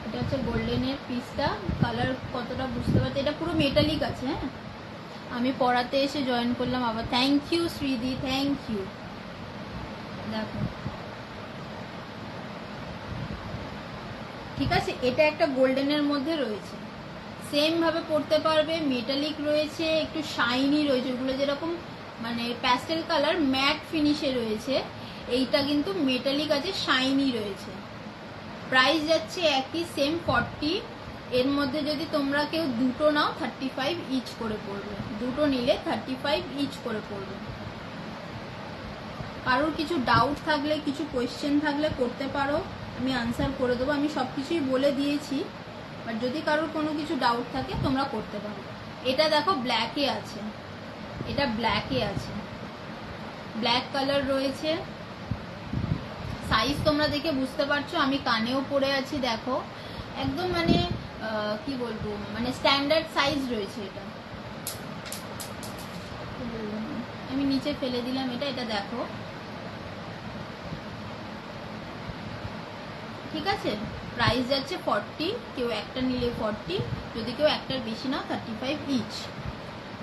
এটা হচ্ছে গোল্ডেনের পিসটা। কালার কতটা বুঝতে পারছি, এটা পুরো মেটালিক আছে। হ্যাঁ, আমি পড়াতে এসে জয়েন করলাম আবার। থ্যাংক ইউ শ্রীদি, থ্যাংক ইউ। দেখো ঠিক আছে, এটা একটা গোল্ডেনের মধ্যে রয়েছে, সেম ভাবে পড়তে পারবে। মেটালিক রয়েছে, একটু শাইনি রয়েছে, ওগুলো যেরকম মানে প্যাস্টেল কালার ম্যাট ফিনিশে রয়েছে, এইটা কিন্তু মেটালিক আছে, শাইনি রয়েছে। প্রাইস যাচ্ছে একই, সেম 40। এর মধ্যে যদি তোমরা কেউ দুটো নাও 35 ইচ করে পড়বে, দুটো নিলে 35 ইচ করে পড়বে। কারোর কিছু ডাউট থাকলে, কিছু কোয়েশ্চেন থাকলে করতে পারো, আমি আনসার করে দেবো। আমি সব কিছুই বলে দিয়েছি, বাট যদি কারোর কোনো কিছু ডাউট থাকে তোমরা করতে পারো। এটা দেখো ব্ল্যাকে আছে, এটা ব্ল্যাকে আছে, ব্ল্যাক কালার রয়েছে। সাইজ তোমরা দেখে বুঝতে পারছো, আমি কানেও পরে আছি। দেখো একদম মানে কি বলবো, মানে স্ট্যান্ডার্ড সাইজ রয়েছে এটা। আমি নিচে ফেলে দিলাম এটা, এটা দেখো ঠিক আছে। প্রাইস যাচ্ছে 40, কেউ একটা নিলে 40, যদি কেউ একটার বেশি নাও 35 ইচ।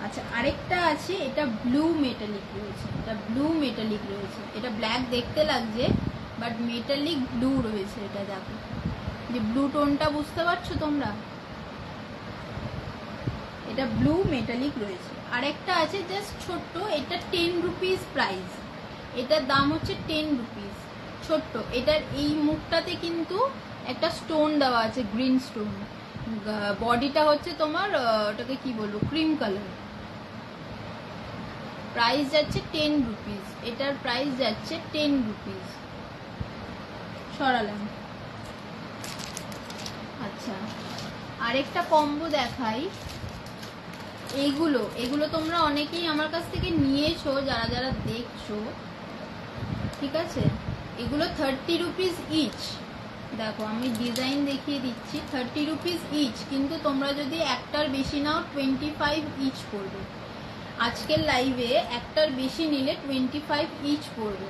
আচ্ছা, আরেকটা আছে, এটা ব্লু মেটালিক রয়েছে, এটা ব্লু মেটালিক রয়েছে। এটা ব্ল্যাক দেখতে লাগছে, বাট মেটালিক ব্লু রয়েছে। এটা দেখো, যে ব্লু টোনটা বুঝতে পারছো তোমরা, এটা ব্লু মেটালিক রয়েছে। আরেকটা আছে জাস্ট ছোট্ট, এটা 10 রুপিস প্রাইস, এটার দাম হচ্ছে 10 রুপিস, ছোট্ট। এটার এই মুখটাতে কিন্তু একটা স্টোন দেওয়া আছে, গ্রিন স্টোন। বডিটা হচ্ছে তোমার ওটাকে কি বলবো, ক্রিম কালার। প্রাইস যাচ্ছে 10 রুপিস, এটার প্রাইস যাচ্ছে 10 রুপিস। সরালাম। আচ্ছা, আরেকটা কম্বো দেখাই। এগুলো তোমরা অনেকেই আমার কাছ থেকে নিয়েছো, যারা যারা দেখছো, ঠিক আছে। এগুলো 30 রুপিস ইচ। দেখো আমি ডিজাইন দেখিয়ে দিচ্ছি, 30 রুপিস ইচ, কিন্তু তোমরা যদি একটার বেশি নাও 25 ইচ পড়বে। আজকের লাইভে একটার বেশি নিলে 25 ইচ পড়বে,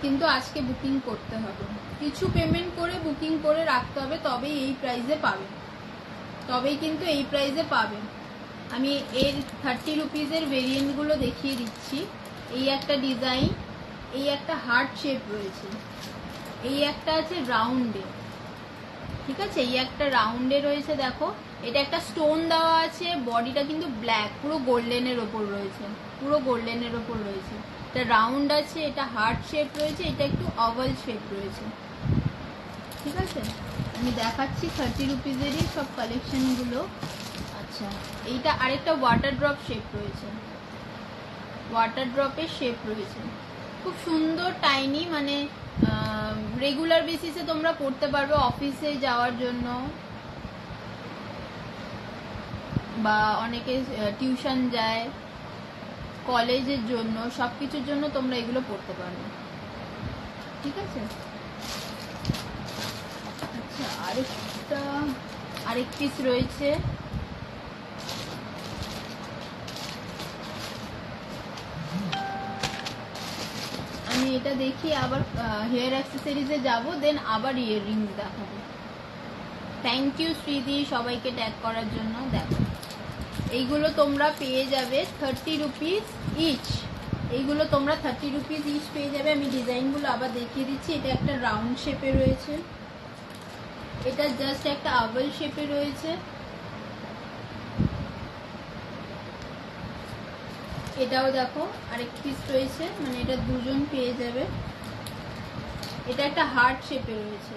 কিন্তু আজকে বুকিং করতে হবে, কিছু পেমেন্ট করে বুকিং করে রাখতে হবে, তবেই এই প্রাইসে পাবে, তবেই কিন্তু এই প্রাইসে পাবে। আমি এর 30 রুপিসের ভেরিয়েন্টগুলো দেখিয়ে দিচ্ছি। এই একটা ডিজাইন, এই একটা হার্ট শেপ রয়েছে, এই একটা আছে রাউন্ডে, ঠিক আছে, এই একটা রাউন্ডে রয়েছে। দেখো এটা একটা স্টোন দেওয়া আছে, বডিটা কিন্তু ব্ল্যাক, পুরো গোল্ডেনের ওপর রয়েছে, পুরো গোল্ডেনের ওপর রয়েছে। এটা রাউন্ড আছে, এটা হার্ট শেপ রয়েছে, এটা একটু ওভাল শেপ রয়েছে, ঠিক আছে। আমি দেখাচ্ছি 30 রুপিসেরই সব কালেকশনগুলো। আচ্ছা, এইটা আরেকটা ওয়াটার ড্রপ শেপ রয়েছে, ওয়াটার ড্রপের শেপ রয়েছে, খুব সুন্দর টাইনি, মানে রেগুলার বেসিসে তোমরা পড়তে পারবে, অফিসে যাওয়ার জন্য, বা অনেকে টিউশন যায়, কলেজের জন্য, সব কিছুর জন্য তোমরা এগুলো পড়তে পারবে, ঠিক আছে। আচ্ছা, আরেক পিস রয়েছে, আমি এটা দেখি, আবার হেয়ার অ্যাক্সেসরিজে যাব, দেন আবার ইয়াররিংস দেখাবো। থ্যাংক ইউ শ্রীদি সবাইকে ট্যাগ করার জন্য। দেখো এইগুলো তোমরা পেয়ে যাবে 30 রুপিস ইচ, এইগুলো তোমরা 30 রুপিস ইচ পেয়ে যাবে। আমি ডিজাইনগুলো আবার দেখিয়ে দিচ্ছি। এটা একটা রাউন্ড শেপে রয়েছে, এটা জাস্ট একটা ওভাল শেপে রয়েছে, এটাও দেখো আরেক পিস রয়েছে, মানে এটা দুজন পেয়ে যাবে। এটা একটা হার্ট শেপে রয়েছে,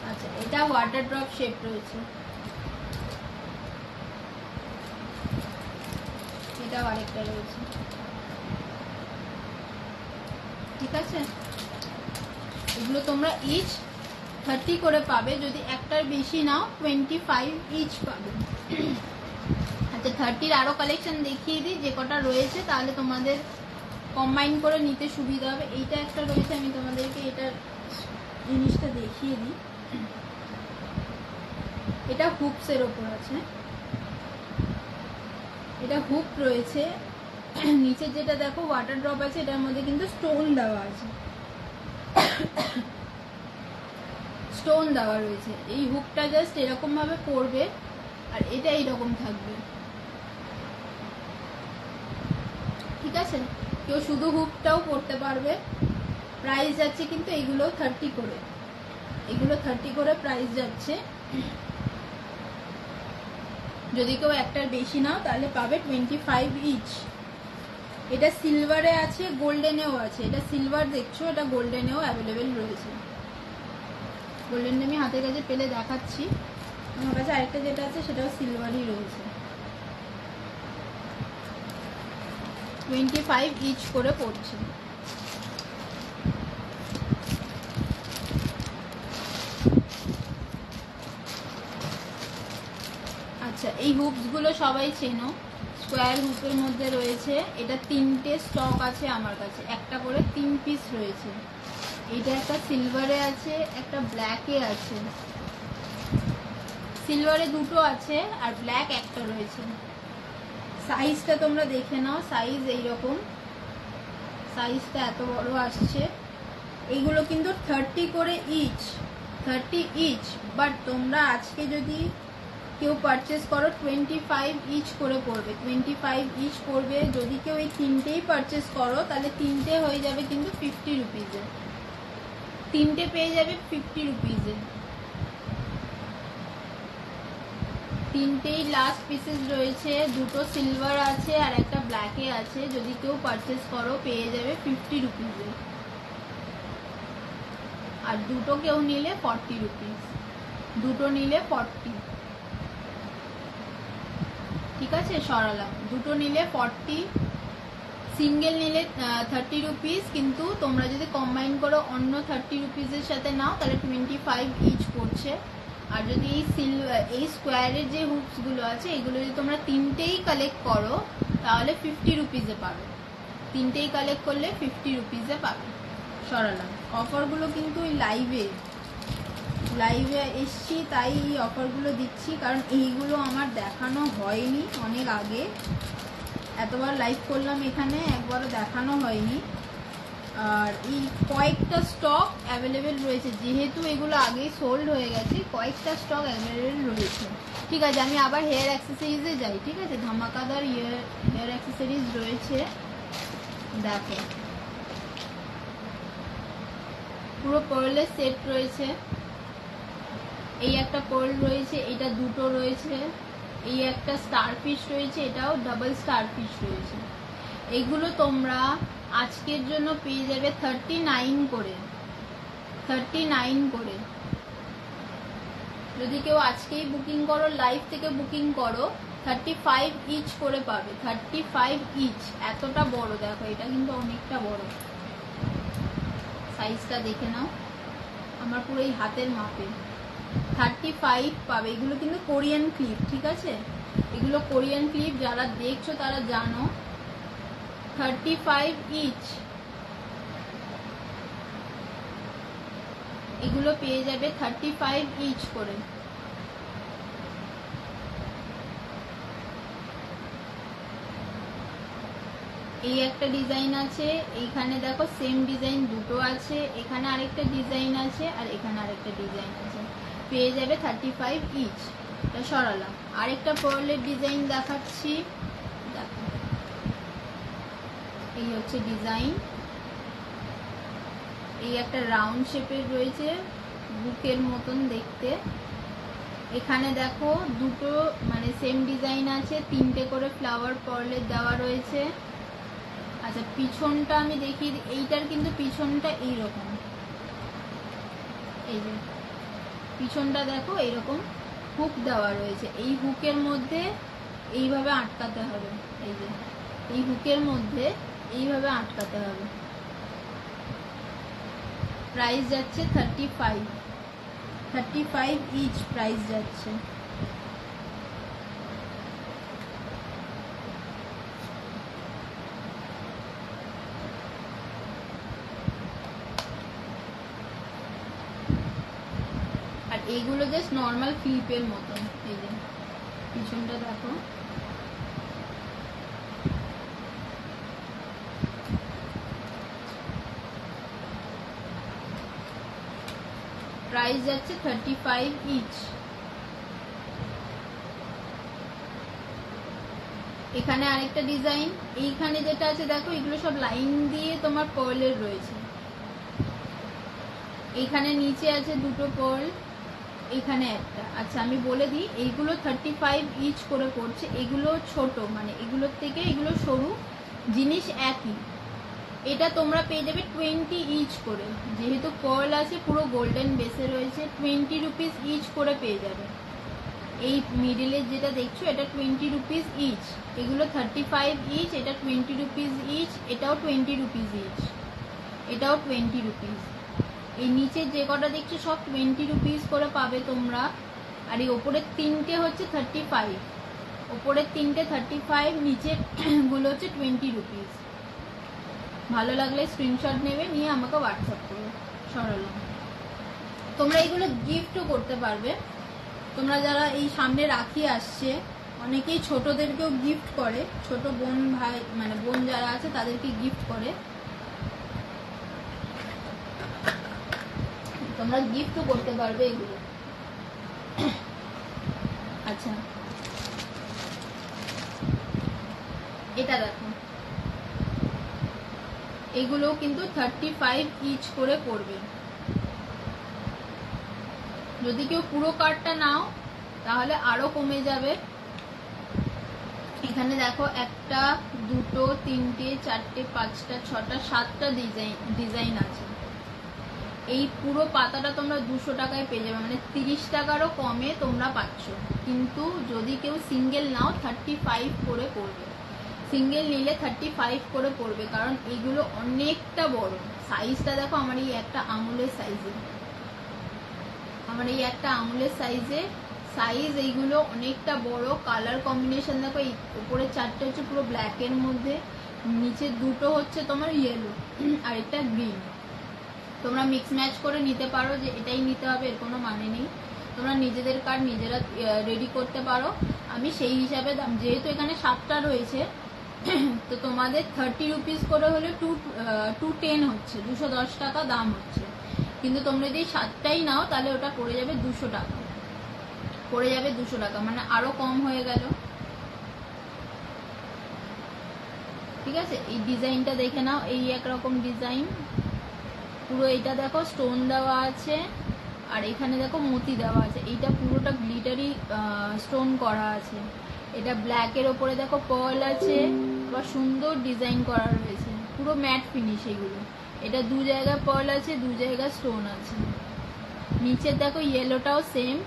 আচ্ছা এটা ওয়াটার ড্রপ শেপ রয়েছে, এটাও আরেকটা রয়েছে, ঠিক আছে। এগুলো তোমরা ইচ 30 করে পাবে, যদি একটার বেশি নাও 25 ইচ পাবে। আচ্ছা, 30-র আরও কালেকশন দেখিয়ে দিই, যে কটা রয়েছে, তাহলে তোমাদের কম্বাইন করে নিতে সুবিধা হবে। এইটা একটা রয়েছে, আমি তোমাদেরকে এটার জিনিসটা দেখিয়ে দিই। এটা হুপসের ওপর আছে, এটা হুপ রয়েছে। নিচে যেটা দেখো ওয়াটার ড্রপ আছে, এটার মধ্যে কিন্তু স্টোন দেওয়া আছে, স্টোন দেওয়া রয়েছে। এই হুকটা জাস্ট এরকম ভাবে পড়বে আর এটা এইরকম থাকবে, ঠিক আছে। কেউ শুধু হুকটাও পড়তে পারবে। প্রাইস যাচ্ছে কিন্তু এগুলো 30 করে, এগুলো 30 করে প্রাইস যাচ্ছে। যদি কেউ একটার বেশি নাও তাহলে পাবে 25 ইচ। এটা সিলভারে আছে, গোল্ডেনেও আছে। এটা সিলভার দেখছো, এটা গোল্ডেনেও অ্যাভেলেবেল রয়েছে। গোল্ডেন আমি হাতের কাছে পেলে দেখাচ্ছি। আমার কাছে আরেকটা যেটা আছে সেটাও সিলভারই রয়েছে। 25 ইচ করে পড়ছে। আচ্ছা, এই হুপস গুলো সবাই চেনো, স্কোয়ার হুপের মধ্যে রয়েছে। এটা 3টে স্টক আছে আমার কাছে, একটা করে 3 পিস রয়েছে। এটা একটা সিলভারে আছে, একটা ব্ল্যাকে আছে। সিলভারে 2টো আছে আর ব্ল্যাক একটা রয়েছে। সাইজটা তোমরা দেখে নাও, সাইজ এইরকম, সাইজটা এত বড় আসছে। এইগুলো কিন্তু 30 করে ইচ, 30 ইচ। বাট তোমরা আজকে যদি কেউ পারচেস করো 25 ইচ করে পড়বে, 25 ইচ পড়বে। যদি কেউ এই 3টেই পারচেস করো তাহলে 3টে হয়ে যাবে কিন্তু 50 রুপিজে, 3টে পেয়ে যাবে 50 রুপিজে। 3টেই লাস্ট পিসেস রয়েছে, 2টো সিলভার আছে আর একটা ব্ল্যাকে আছে। যদি কেউ পারচেস করো পেয়ে যাবে 50 রুপিজে। আর 2টো কেউ নিলে 40 রুপিস, 2টো নিলে 40, ঠিক আছে। সরালাম, 2টো নিলে 40, সিঙ্গেল নিলে 30 রুপিস। কিন্তু তোমরা যদি কম্বাইন করো অন্য 30 রুপিসের সাথে নাও তাহলে 25 ইচ পড়ছে। আর যদি এই স্কোয়ারের যে হুপসগুলো আছে এগুলো যদি তোমরা 3টেই কালেক্ট করো তাহলে 50 রুপিসে পাবে, 3টেই কালেক্ট করলে 50 রুপিসে পাবে। সরালাম। অফারগুলো কিন্তু লাইভে এসছি তাই এই অফারগুলো দিচ্ছি, কারণ এইগুলো আমার দেখানো হয়নি অনেক আগে। এতবার লাইভ করলাম এখানে, একবারও দেখানো হয়নি। আর এই কয়েকটা স্টক অ্যাভেলেবেল রয়েছে, যেহেতু এগুলো আগেই সোল্ড হয়ে গেছে, কয়েকটা স্টক অ্যাভেলেবেল রয়েছে, ঠিক আছে। আমি আবার হেয়ার অ্যাক্সেসরিজে যাই, ঠিক আছে। ধামাকাদার হেয়ার অ্যাক্সেসরিজ রয়েছে, দেখো পুরো পার্লের সেট রয়েছে। এই একটা পার্ল রয়েছে, এটা 2টো রয়েছে। এই একটা স্টার ফিশ রয়েছে, এটাও ডাবল স্টার ফিশ রয়েছে। এগুলো তোমরা আজকের জন্য পেয়ে যাবে 39 করে, 39 করে। যদি কেউ আজকেই বুকিং করো, লাইভ থেকে বুকিং করো, 35 ইচ করে পাবে, 35 ইচ। এতটা বড়, দেখো এটা কিন্তু অনেকটা বড়। সাইজটা দেখে নাও, আমার পুরো এই হাতের মাপে। 35 পাবে। এগুলো কিন্তু কোরিয়ান ক্লিপ, ঠিক আছে। এগুলো কোরিয়ান ক্লিপ, যারা দেখছো তারা জানো। 35 ইচ এগুলো পেয়ে যাবে 35 ইচ করে। এই একটা ডিজাইন আছে, এইখানে দেখো সেম ডিজাইন 2টো আছে, এখানে আরেকটা ডিজাইন আছে আর এখানে আরেকটা ডিজাইন আছে, পেয়ে যাবে 35 ইচ। এটা সরালাম। আরেকটা পার্লের ডিজাইন দেখাচ্ছি, দেখো এই হচ্ছে ডিজাইন। এই একটা রাউন্ড শেপের রয়েছে, বুকের মতন দেখতে। এখানে দেখো 2টো মানে সেম ডিজাইন আছে, 3টে করে ফ্লাওয়ার পার্লের দেওয়া রয়েছে। আচ্ছা, পিছনটা আমি দেখি। এইটার কিন্তু পিছনটা এইরকম, এই যে পিছনটা দেখো এইরকম হুক দেওয়া রয়েছে। এই হুকের মধ্যে এইভাবে আটকাতে হবে, এই যে এই হুকের মধ্যে এইভাবে আটকাতে হবে। প্রাইস যাচ্ছে 35 ইচ প্রাইস যাচ্ছে। এইগুলো জাস্ট নর্মাল ক্লিপের মতন। এই যে পিছনটা দেখো, প্রাইস যাচ্ছে 35 ইচ। এখানে আরেকটা ডিজাইন, এইখানে যেটা আছে দেখো, এগুলো সব লাইন দিয়ে তোমার পার্লের রয়েছে। এখানে নিচে আছে দুটো পার্ল, এখানে একটা। আচ্ছা আমি বলে দিই, এইগুলো 35 ইচ করে পড়ছে। এগুলো ছোট, মানে এগুলোর থেকে এগুলো সরু, জিনিস একই। এটা তোমরা পেয়ে যাবে 20 ইচ করে, যেহেতু পার্ল আছে পুরো গোল্ডেন বেসে রয়েছে, 20 রুপিস ইচ করে পেয়ে যাবে। এই মিডিলের যেটা দেখছো এটা 20 রুপিস ইচ, এগুলো 35 ইচ, এটা 20 রুপিস ইচ, এটাও 20 রুপিস ইচ, এটাও 20 রুপিস। এই নিচের যে কটা দেখছো সব 20 রুপিস করে পাবে তোমরা। আর এই ওপরের তিনটে হচ্ছে 35, ওপরের তিনটে 35, নিচের গুলো হচ্ছে 20 রুপিস। ভালো লাগলে স্ক্রিনশট নেবে, নিয়ে আমাকে হোয়াটসঅ্যাপ করো। সরালাম। তোমরা এগুলো গিফটও করতে পারবে। তোমরা যারা এই সামনে রাখি আসছে, অনেকেই ছোটদেরকেও গিফট করে, ছোট বোন ভাই মানে বোন যারা আছে তাদেরকে গিফট করে, তোমরা গিফটও করতে পারবে এগুলো। আচ্ছা এটা দেখো, এগুলো কিন্তু 35 ইচ করে পড়বে। যদি কেউ পুরো কার্ডটা নাও তাহলে আরো কমে যাবে। এখানে দেখো একটা, দুটো, তিনটে, চারটে, পাঁচটা, ছটা, সাতটা ডিজাইন আছে। এই পুরো পাতাটা তোমরা 200 টাকায় পেয়ে যাবে, মানে 30 টাকারও কমে তোমরা পাচ্ছ। কিন্তু যদি কেউ সিঙ্গেল নাও 35 করে পড়বে, সিঙ্গেল নিলে 35 করে পড়বে, কারণ এগুলো অনেকটা বড়। সাইজটা দেখো, আমার এই একটা আঙুলের সাইজে, আমার এই একটা আঙুলের সাইজে সাইজ, এইগুলো অনেকটা বড়। কালার কম্বিনেশন দেখো, এই উপরে চারটে হচ্ছে পুরো ব্ল্যাকের মধ্যে, নিচে দুটো হচ্ছে তোমার ইয়েলো আর একটা গ্রিন। তোমরা মিক্স ম্যাচ করে নিতে পারো, যে এটাই নিতে হবে এর কোনো মানে নেই। তোমরা নিজেদের কার্ড নিজেরা রেডি করতে পারো। আমি সেই হিসাবে দাম, যেহেতু এখানে 7টা রয়েছে, তো তোমাদের 30 রুপিস করে হলে 210 হচ্ছে, 210 টাকা দাম হচ্ছে। কিন্তু তোমরা যদি 7টাই নাও তাহলে ওটা পড়ে যাবে 200 টাকা, পড়ে যাবে 200 টাকা, মানে আরো কম হয়ে গেল। ঠিক আছে, এই ডিজাইনটা দেখে নাও, এই একরকম ডিজাইন পুরো। এইটা দেখো স্টোন দেওয়া আছে, আর এখানে দেখো মতি দেওয়া আছে। এইটা পুরোটা গ্লিটারি স্টোন করা আছে। এটা ব্ল্যাকের ওপরে দেখো পার্ল আছে, বা সুন্দর ডিজাইন করা রয়েছে, পুরো ম্যাট ফিনিশ এগুলো। এটা 2 জায়গায় পার্ল আছে, 2 জায়গায় স্টোন আছে। নিচের দেখো ইয়েলোটাও সেম,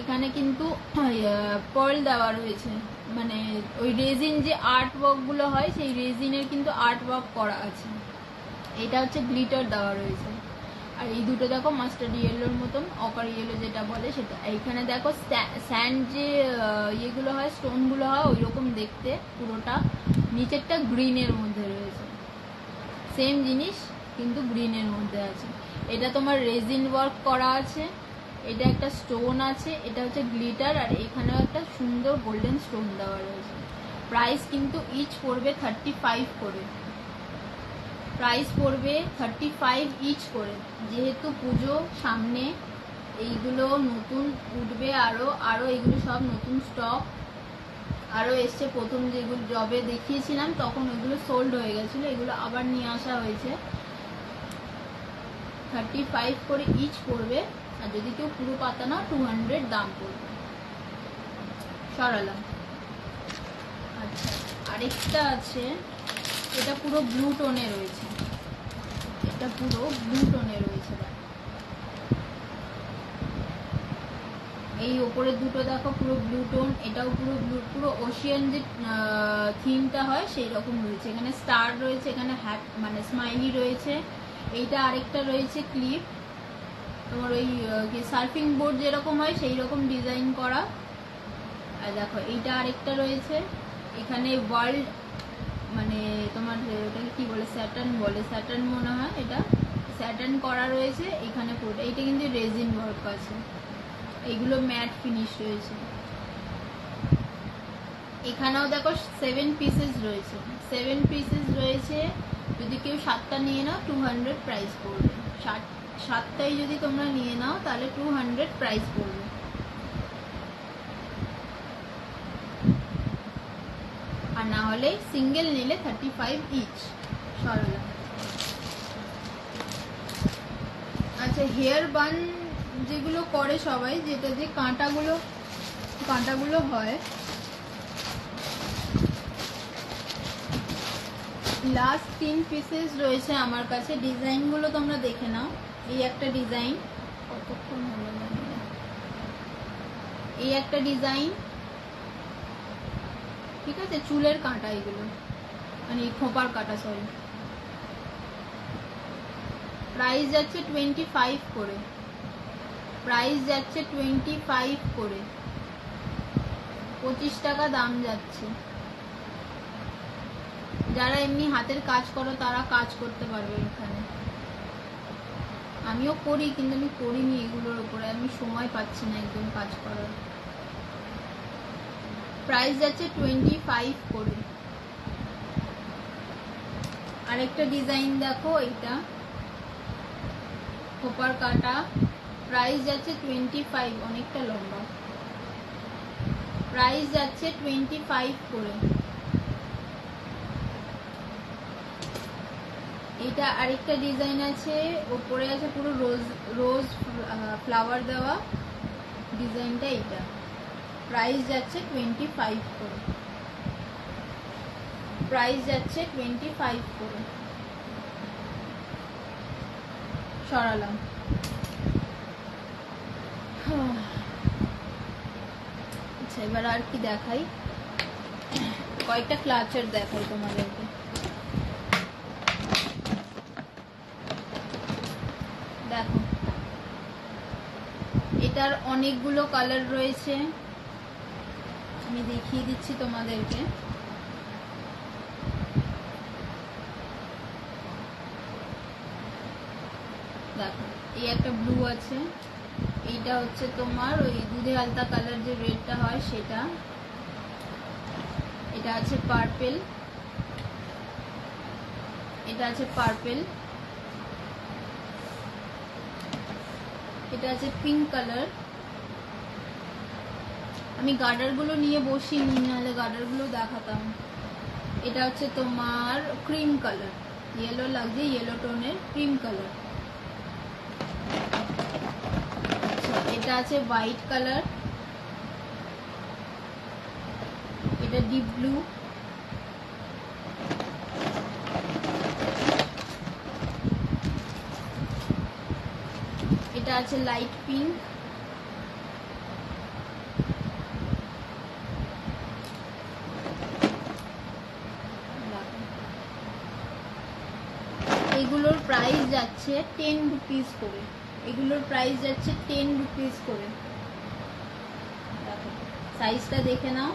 এখানে কিন্তু পার্ল দেওয়া রয়েছে, মানে ওই রেজিন যে আর্ট ওয়ার্কগুলো হয় সেই রেজিনের কিন্তু আর্ট ওয়ার্ক করা আছে। এটা হচ্ছে গ্লিটার দেওয়া রয়েছে। আর এই দুটো দেখো মাস্টার্ড ইয়েলোর মতন, অপার ইয়েলো যেটা বলে সেটা। এইখানে দেখো স্যান্ড যে ইয়েগুলো হয়, স্টোনগুলো হয়, ওই রকম দেখতে পুরোটা। নিচেরটা গ্রিনের মধ্যে রয়েছে, সেম জিনিস কিন্তু গ্রিনের মধ্যে আছে। এটা তোমার রেজিন ওয়ার্ক করা আছে, এটা একটা স্টোন আছে, এটা হচ্ছে গ্লিটার, আর এখানেও একটা সুন্দর গোল্ডেন স্টোন দেওয়া রয়েছে। প্রাইস কিন্তু ইচ পড়বে 35 করে, প্রাইস পড়বে 35 ইচ করে। যেহেতু পুজো সামনে, এইগুলো নতুন উঠবে, আরো এগুলো সব নতুন স্টক আরো এসছে। প্রথম যেগুলো জবে দেখিয়েছিলাম তখন ওইগুলো সোল্ড হয়ে গেছিলো, এগুলো আবার নিয়ে আসা হয়েছে। 35 করে ইচ পড়বে, আর যদি কেউ পুরো পাতা না 200 দাম পড়বে। সরালাম। আচ্ছা আরেকটা আছে, এটা পুরো ব্লু টোনে রয়েছে, এটা পুরো ব্লু টোনে রয়েছে। এই ওপরের দুটো দেখো পুরো ব্লু টোন, এটাও পুরো ব্লু, পুরো ওশিয়ান যে থিমটা হয় সেই রকম রয়েছে। এখানে স্টার রয়েছে, এখানে মানে স্মাইলি রয়েছে। এইটা আরেকটা রয়েছে ক্লিপ, তোমার ওই সার্ফিং বোর্ড যেরকম হয় সেই রকম ডিজাইন করা। আর দেখো এইটা আরেকটা রয়েছে, এখানে ওয়ার্ল্ড মানে তোমার ওটাকে কি বলে, স্যাটার্ন বলে, স্যাটার্ন মনে হয়, এটা স্যাটার্ন করা রয়েছে এখানে পুরোটা। এইটা কিন্তু রেজিন ওয়ার্ক আছে, এগুলো ম্যাট ফিনিশ রয়েছে। এখানেও দেখো 7 পিসেস রয়েছে, 7 পিসেস রয়েছে। যদি কেউ 7টা নিয়ে নাও 200 প্রাইস পড়বে। 7টাই যদি তোমরা নিয়ে নাও তাহলে 200 প্রাইস পড়বে। আর না হলে সিঙ্গেল নিলে 35 ইচ। সরলা। আচ্ছা, হেয়ার বান যেগুলো করে সবাই, যেটা যে কাঁটাগুলো হয়, লাস্ট 3 পিসেস রয়েছে আমার কাছে। ডিজাইনগুলো তোমরা দেখে নাও। এই একটা ডিজাইন, কতক্ষণ হলো জানি না। এই একটা ডিজাইন, ঠিক আছে, চুলের কাঁটা এগুলো, মানে খোপার কাঁটা, সরি। প্রাইস যাচ্ছে 25 করে, প্রাইস যাচ্ছে 25 করে, 25 টাকা দাম যাচ্ছে। যারা এমনি হাতের কাজ করো তারা কাজ করতে পারবে এখানে। আমিও করি, কিন্তু আমি করিনি এগুলোর উপরে, আমি সময় পাচ্ছি না একদম কাজ করার। প্রাইস যাচ্ছে 25 করে। আরেকটা ডিজাইন দেখো, এটা খোপার কাটা, প্রাইস যাচ্ছে 25, অনেকটা লম্বা। প্রাইস যাচ্ছে 25 করে। এটা আরেকটা ডিজাইন আছে, ওপরে আছে পুরো রোজ ফ্লাওয়ার দেওয়া ডিজাইনটা। এটা প্রাইস যাচ্ছে 25 করে, প্রাইস যাচ্ছে 25 করে। সরালাম। আচ্ছা, এবার আর কি দেখাই, কয়েকটা ক্লাচের দেখাই তোমাদেরকে। দেখো, এটার অনেকগুলো কালার রয়েছে, আমি দেখিয়ে দিচ্ছি তোমাদেরকে। দেখো, এই একটা ব্লু আছে, এইটা হচ্ছে তোমার ওই দুধে আলতা কালার, যে রেডটা হয় সেটা। এটা আছে পার্পেল, এটা আছে পার্পেল, এটা আছে পিঙ্ক কালার। আমি গার্ডারগুলো নিয়ে বসিনি, নাহলে গার্ডারগুলো দেখাতাম। এটা হচ্ছে তোমার ক্রিম কালার, ইয়েলো লাগছে, ইয়েলো টোনের ক্রিম কালার। এটা আছে হোয়াইট কালার, এটা ডিপ ব্লু, এটা আছে লাইট পিঙ্ক, এগুলোর প্রাইস যাচ্ছে 10 রুপিস করে, এগুলোর প্রাইস যাচ্ছে 10 রুপিস করে। দেখো, সাইজটা দেখে নাও।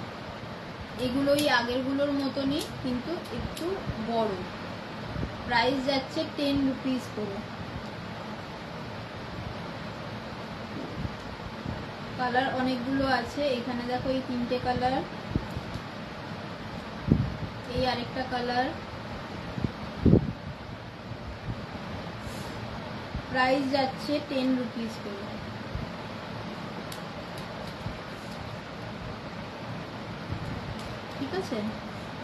এগুলোই আগেরগুলোর মতনই, কিন্তু একটু বড়। প্রাইস যাচ্ছে 10 রুপিস করে। কালার অনেকগুলো আছে এখানে, দেখো এই 3টে কালার, এই আরেকটা কালার। প্রাইস যাচ্ছে 10 রুপিস করে। ঠিক আছে,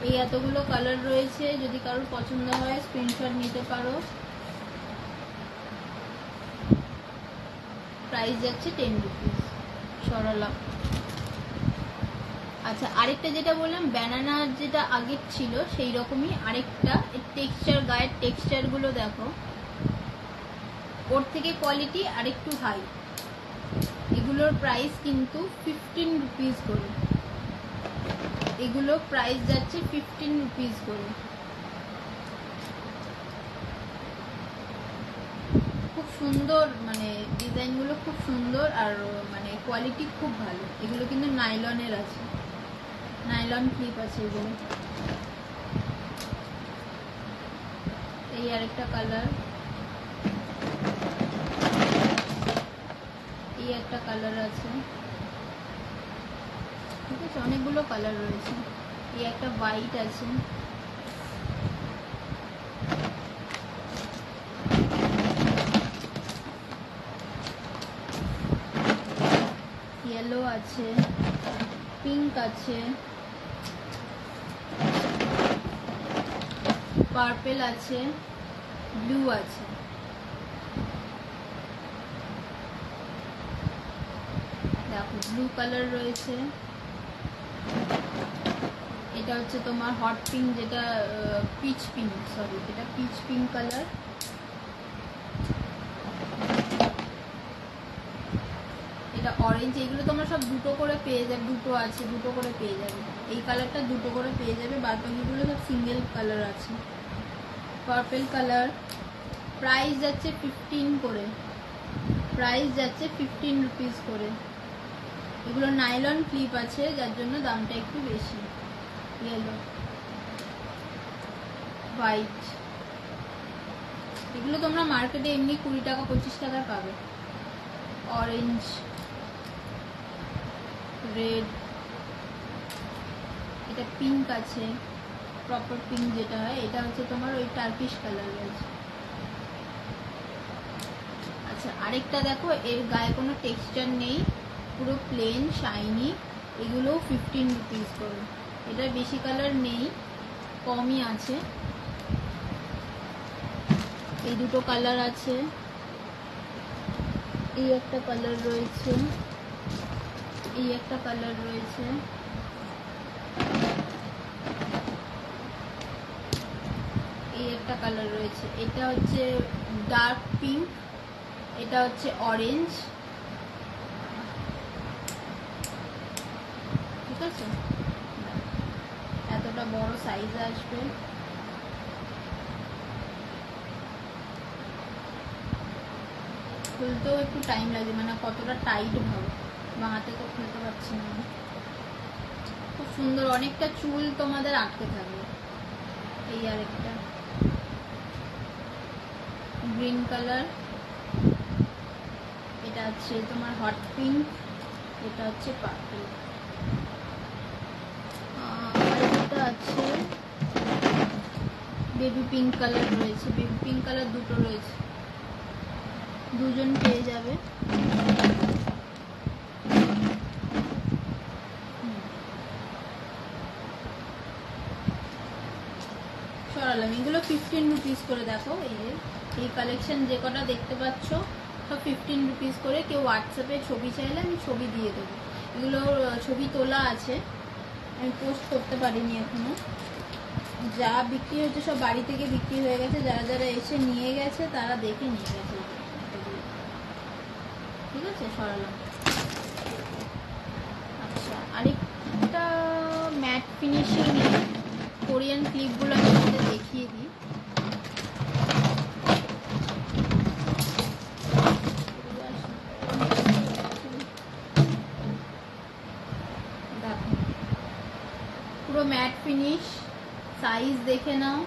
এই এতগুলো কালার রয়েছে, যদি কারোর পছন্দ হয় স্ক্রিনশট নিতে পারো। প্রাইস যাচ্ছে 10 রুপিস। সরলা। আচ্ছা, আরেকটা যেটা বললাম ব্যানানার, যেটা আগের ছিল সেই রকমই আরেকটা টেক্সচার, গায়ের টেক্সচারগুলো দেখো, ওর থেকে কোয়ালিটি আরেকটু হাই। এগুলোর প্রাইস কিন্তু 15 রুপিস করে, এগুলো প্রাইস যাচ্ছে 15 রুপিস করে। খুব সুন্দর, মানে ডিজাইনগুলো খুব সুন্দর, আর মানে কোয়ালিটি খুব ভালো। এগুলো কিন্তু নাইলনের আছে, নাইলন ক্লিপ আছে এগুলো। এই আরেকটা কালার, এই একটা কালার আছে, ঠিক আছে, অনেকগুলো কালার রয়েছে। এই একটা হোয়াইট আছে, ইয়েলো আছে, পিঙ্ক আছে, পার্পল আছে, ব্লু আছে। দেখো ব্লু কালার রয়েছে, এটা হচ্ছে তোমার হট পিঙ্ক, যেটা পিচ পিঙ্ক, সরি এটা পিচ পিঙ্ক কালার। এটা অরেঞ্জ। এগুলো তোমরা সব দুটো করে পেয়ে যাবে, দুটো আছে, দুটো করে পেয়ে যাবে। এই কালারটা দুটো করে পেয়ে যাবে, বাদ বাকিগুলো সব সিঙ্গেল কালার আছে। পার্পল কালার, প্রাইস যাচ্ছে 15 করে, প্রাইস যাচ্ছে 15 রুপিস করে। এগুলো নাইলন ক্লিপ আছে, যার জন্য দামটা একটু বেশি। ইয়েলো, হোয়াইট, এগুলো তোমরা মার্কেটে এমনি 20 টাকা 25 টাকায় পাবে। অরেঞ্জ, রেড, এটা পিঙ্ক আছে, প্রপার পিঙ্ক যেটা হয়, এটা হচ্ছে তোমার ওই টার্কিশ কালার রয়েছে। আচ্ছা, আরেকটা দেখো, এর গায়ে কোনো টেক্সচার নেই, পুরো প্লেন শাইনি, এগুলো 15 রুপিস করে। এটার বেশি কালার নেই, কমই আছে। এই দুটো কালার আছে, এই একটা কালার রয়েছে, এই একটা কালার রয়েছে, এই একটা কালার রয়েছে। এটা হচ্ছে ডার্ক পিঙ্ক, এটা হচ্ছে অরেঞ্জ, ঠিক আছে। এতটা বড় সাইজ আসবে। খুলতেও একটু টাইম লাগে, মানে কতটা টাইট ভাবে, বা হাতে তো খুলতে পারছি না। খুব সুন্দর, অনেকটা চুল তোমাদের আটকে থাকবে। এই আরেকটা গ্রিন কালার, এটা হচ্ছে তোমার হট পিঙ্ক, এটা হচ্ছে পার্পল। আরেকটা আছে বেবি পিঙ্ক কালার রয়েছে, বেবি পিঙ্ক কালার দুটো রয়েছে, দুজন পেয়ে যাবে। সরালাম, এগুলো 15 রুপিস করে। দেখো এই কালেকশন যে কটা দেখতে পাচ্ছ সব 15 রুপিস করে। কেউ হোয়াটসঅ্যাপে ছবি চাইলে আমি ছবি দিয়ে দেবো। এগুলোর ছবি তোলা আছে, আমি পোস্ট করতে পারিনি এখনো। যা বিক্রি হচ্ছে সব বাড়ি থেকে বিক্রি হয়ে গেছে, যারা যারা এসে নিয়ে গেছে তারা দেখে নিয়ে গেছে, ঠিক আছে। সরালাম। আচ্ছা, আরেকটা ম্যাট ফিনিশিং কোরিয়ান ক্লিপগুলো আমি তোমাদের দেখিয়ে দিই। দেখো পুরো ম্যাট ফিনিশ, সাইজ দেখে নাও।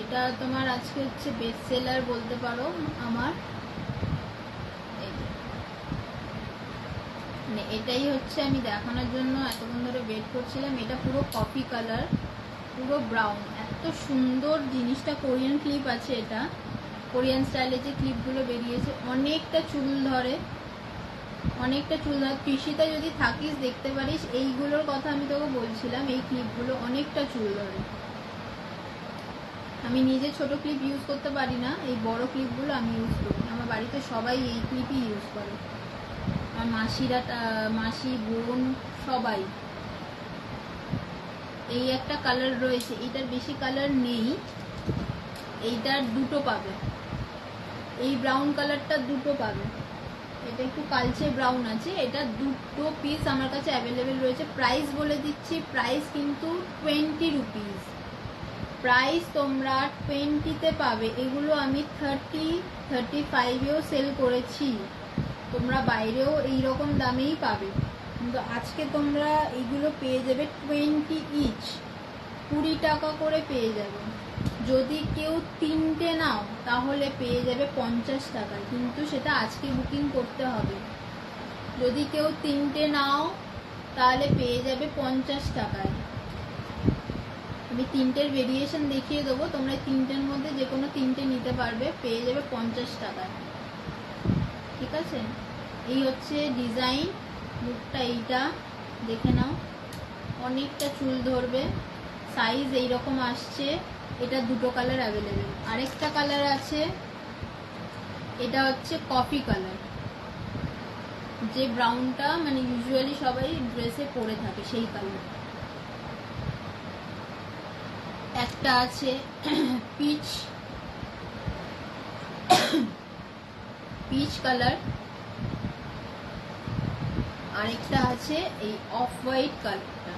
এটা তোমার আজকে হচ্ছে বেস্ট সেলার বলতে পারো আমার। মানে এটাই হচ্ছে আমি দেখানোর জন্য এতক্ষণ ধরে ওয়েট করছিলাম। এটা পুরো কফি কালার, পুরো ব্রাউন, এত সুন্দর জিনিসটা। কোরিয়ান ক্লিপ আছে, এটা কোরিয়ান স্টাইলে যে ক্লিপগুলো বেরিয়েছে, অনেকটা চুল ধরে, অনেকটা চুল ধরে। কৃষিতে যদি থাকিস দেখতে পারিস, এইগুলোর কথা আমি তোকে বলছিলাম। এই ক্লিপগুলো অনেকটা চুল ধরে। আমি নিজে ছোট ক্লিপ ইউজ করতে পারি না, এই বড় ক্লিপগুলো আমি ইউজ করি। আমার বাড়িতে সবাই এই ক্লিপই ইউজ করে, আমার মাসিরা, মাসি, বোন, সবাই। এই একটা কালার রয়েছে, এইটার বেশি কালার নেই, এইটার দুটো পাবে। এই ব্রাউন কালারটা দুটো পাবে, এটা একটু কালচে ব্রাউন আছে। এটা দুটো পিস আমার কাছে অ্যাভেলেবেল রয়েছে। প্রাইস বলে দিচ্ছি, প্রাইস কিন্তু 20 রুপিস। প্রাইস তোমরা 20-তে পাবে। এগুলো আমি 30-35-এও সেল করেছি, তোমরা বাইরেও এইরকম দামেই পাবে, কিন্তু আজকে তোমরা এইগুলো পেয়ে যাবে 20 ইচ, 20 টাকা করে পেয়ে যাবে। যদি কেউ 3টে নাও তাহলে পেয়ে যাবে 50 টাকায়, কিন্তু সেটা আজকে বুকিং করতে হবে। যদি কেউ 3টে নাও তাহলে পেয়ে যাবে 50 টাকায়। আমি 3টের ভেরিয়েশন দেখিয়ে দেবো, তোমরা 3টের মধ্যে যে কোনো 3টে নিতে পারবে, পেয়ে যাবে 50 টাকায়। ঠিক আছে, এই হচ্ছে ডিজাইন। লুকটা এইটা দেখে নাও, অনেকটা চুল ধরবে, সাইজ এইরকম আসছে। এটা দুটো কালার অ্যাভেলেবেল। আরেকটা কালার আছে, এটা হচ্ছে কফি কালার, যে ব্রাউনটা মানে ইউজুয়ালি সবাই ড্রেসে পরে থাকে সেই কালার। একটা আছে পিচ কালার, আরেকটা আছে এই অফ হোয়াইট কালারটা।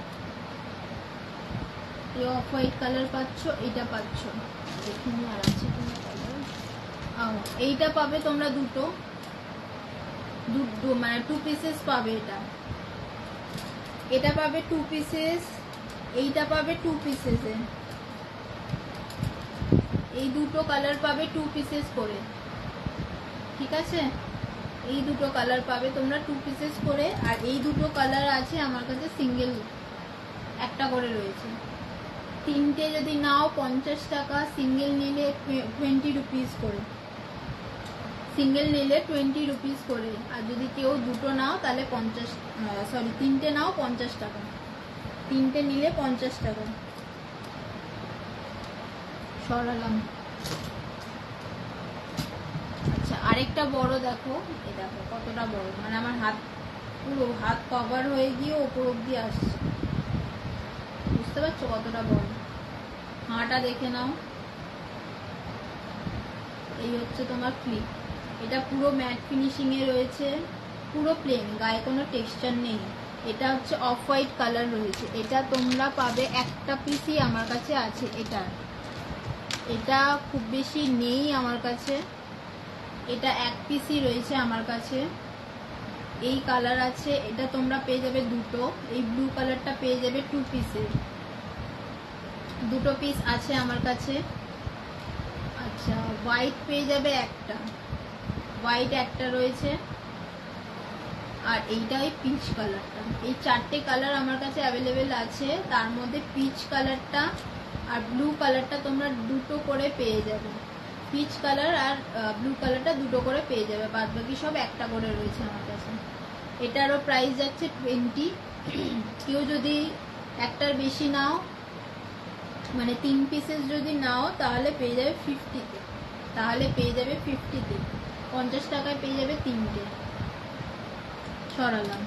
এই অফ হোয়াইট কালার পাচ্ছ, এটা পাচ্ছ, দেখিনি আর আছে কিনা কালার। এইটা পাবে তোমরা দুটো মানে 2 পিসেস পাবে। এটা পাবে 2 পিসেস, এইটা পাবে 2 পিসেসে। এই দুটো কালার পাবে 2 পিসেস করে। ঠিক আছে, এই দুটো কালার পাবে তোমরা 2 পিসেস করে। আর এই দুটো কালার আছে আমার কাছে সিঙ্গেল একটা করে রয়েছে। 3টে যদি নাও 50 টাকা, সিঙ্গেল নিলে 20 রুপিস করে। সিঙ্গেল নিলে 20 রুপিস করে। আর যদি কেউ দুটো নাও তাহলে 3টে নাও 50 টাকা। 3টে নিলে 50 টাকা। সরালাম। আচ্ছা, আরেকটা বড় দেখো, এই দেখো কতটা বড়, মানে আমার হাত পুরো হাত কভার হয়ে গিয়ে ওপর অব্দি আসছে। বুঝতে পারছো কতটা বড়? হাঁটা দেখে নাও। এই হচ্ছে তোমার ক্লিপ। এটা পুরো ম্যাট ফিনিশিং এ রয়েছে, পুরো প্লেন, গায়ে কোনো টেক্সচার নেই। এটা হচ্ছে অফ হোয়াইট কালার রয়েছে। এটা তোমরা পাবে একটা পিসই আমার কাছে আছে। এটা খুব বেশি নেই আমার কাছে, এটা 1 পিসই রয়েছে আমার কাছে। এই কালার আছে, এটা তোমরা পেয়ে যাবে দুটো। এই ব্লু কালারটা পেয়ে যাবে 2 পিসের, 2টো পিস আছে আমার কাছে। আচ্ছা, হোয়াইট পেয়ে যাবে একটা, হোয়াইট একটা রয়েছে। আর এইটাই পিচ কালারটা। এই 4টে কালার আমার কাছে অ্যাভেলেবেল আছে। তার মধ্যে পিচ কালারটা আর ব্লু কালারটা তোমরা দুটো করে পেয়ে যাবে। পিচ কালার আর ব্লু কালারটা দুটো করে পেয়ে যাবে, বাদ বাকি সব একটা করে রয়েছে আমার কাছে। এটারও প্রাইস যাচ্ছে 20। কেউ যদি একটার বেশি নাও, মানে 3 পিসেস যদি নাও তাহলে পেয়ে যাবে 50-তে। 50 টাকায় পেয়ে যাবে 3টে। সরালাম।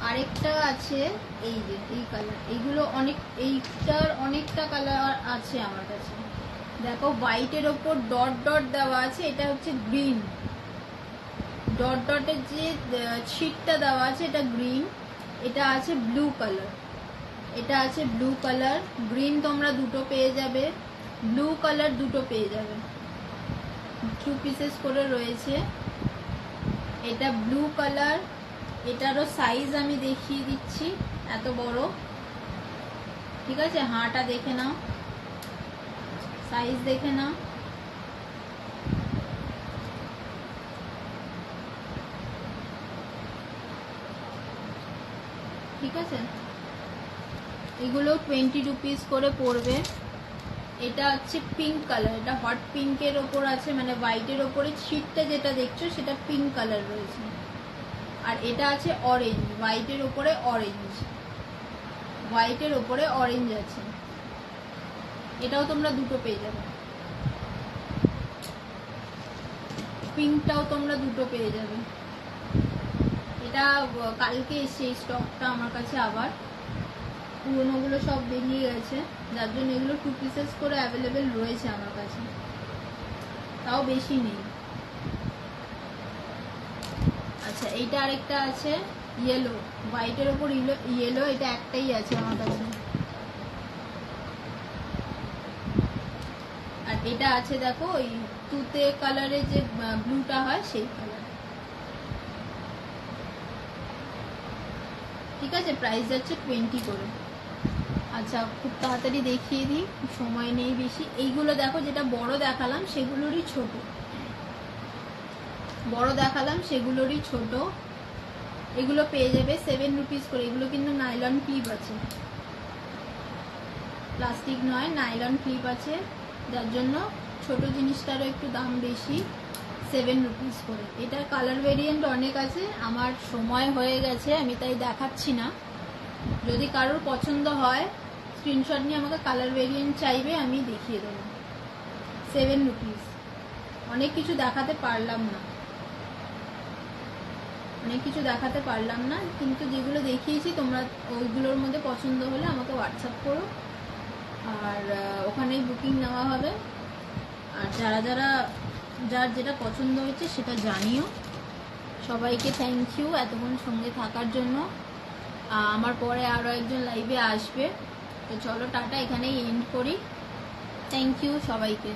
আরেকটা আছে এই যে এই কালার। এইগুলো এইটার অনেকটা কালার আছে আমার কাছে। দেখো, হোয়াইটের ওপর ডট ডট দেওয়া আছে, এটা হচ্ছে গ্রিন। ডট ডটের যে ছিটটা দেওয়া আছে এটা গ্রিন। এটা আছে ব্লু কালার, গ্রিন তোমরা দুটো পেয়ে যাবে, ব্লু কালার দুটো পেয়ে যাবে। 2 পিসেস করে রয়েছে। এটা ব্লু কালার, এটারও সাইজ আমি দেখিয়ে দিচ্ছি, এত বড়। ঠিক আছে, হাঁটা দেখে নাও, সাইজ দেখে নাও। ঠিক আছে, এগুলো 20 রুপিস করে পড়বে। এটা হচ্ছে পিঙ্ক কালার, এটা হট পিঙ্কের ওপর আছে, মানে হোয়াইটের ওপরে ছিটটা যেটা দেখছো সেটা পিঙ্ক কালার রয়েছে। আর এটা আছে অরেঞ্জ, হোয়াইটের ওপরে অরেঞ্জ আছে। এটাও তোমরা দুটো পেয়ে যাবে। পিঙ্কটাও তোমরা দুটো পেয়ে যাবে। এটা কালকে এসছে এই স্টকটা আমার কাছে, আবার পুরোনোগুলো সব বেরিয়ে গেছে, যার জন্য এগুলো 2 পিসেস করে অ্যাভেলেবেল রয়েছে আমার কাছে, তাও বেশি নেই। আচ্ছা, এইটা আরেকটা আছে ইয়েলো, হোয়াইটের ওপর ইয়েলো, এটা একটাই আছে আমার কাছে। আর এটা আছে দেখো ওই তুতে কালারের যে ব্লুটা হয় সেই কালার। ঠিক আছে, প্রাইস যাচ্ছে 20 করে। আচ্ছা, খুব তাড়াতাড়ি দেখিয়ে দিই, সময় নেই বেশি। এইগুলো দেখো, যেটা বড় দেখালাম সেগুলোরই ছোট। এগুলো পেয়ে যাবে 7 রুপিস করে। এগুলো কিন্তু নাইলন ক্লিপ আছে, প্লাস্টিক নয়, নাইলন ক্লিপ আছে, যার জন্য ছোট জিনিসটারও একটু দাম বেশি, 7 রুপিস করে। এটার কালার ভেরিয়েন্ট অনেক আছে, আমার সময় হয়ে গেছে আমি তাই দেখাচ্ছি না। যদি কারোর পছন্দ হয় স্ক্রিনশট নিয়ে আমাকে কালার ভেরিয়েন্ট চাইবে, আমি দেখিয়ে দেবো। 7 রুপিস। অনেক কিছু দেখাতে পারলাম না, কিন্তু যেগুলো দেখিয়েছি তোমরা ওইগুলোর মধ্যে পছন্দ হলে আমাকে হোয়াটসঅ্যাপ করো, আর ওখানেই বুকিং নেওয়া হবে। আর যার যেটা পছন্দ হয়েছে সেটা জানিও। সবাইকে থ্যাংক ইউ এতক্ষণ সঙ্গে থাকার জন্য। আমার পরে আরও একজন লাইভে আসবে, তো চলো টাটা, এখানেই এন্ড করি। থ্যাংক ইউ সবাইকে।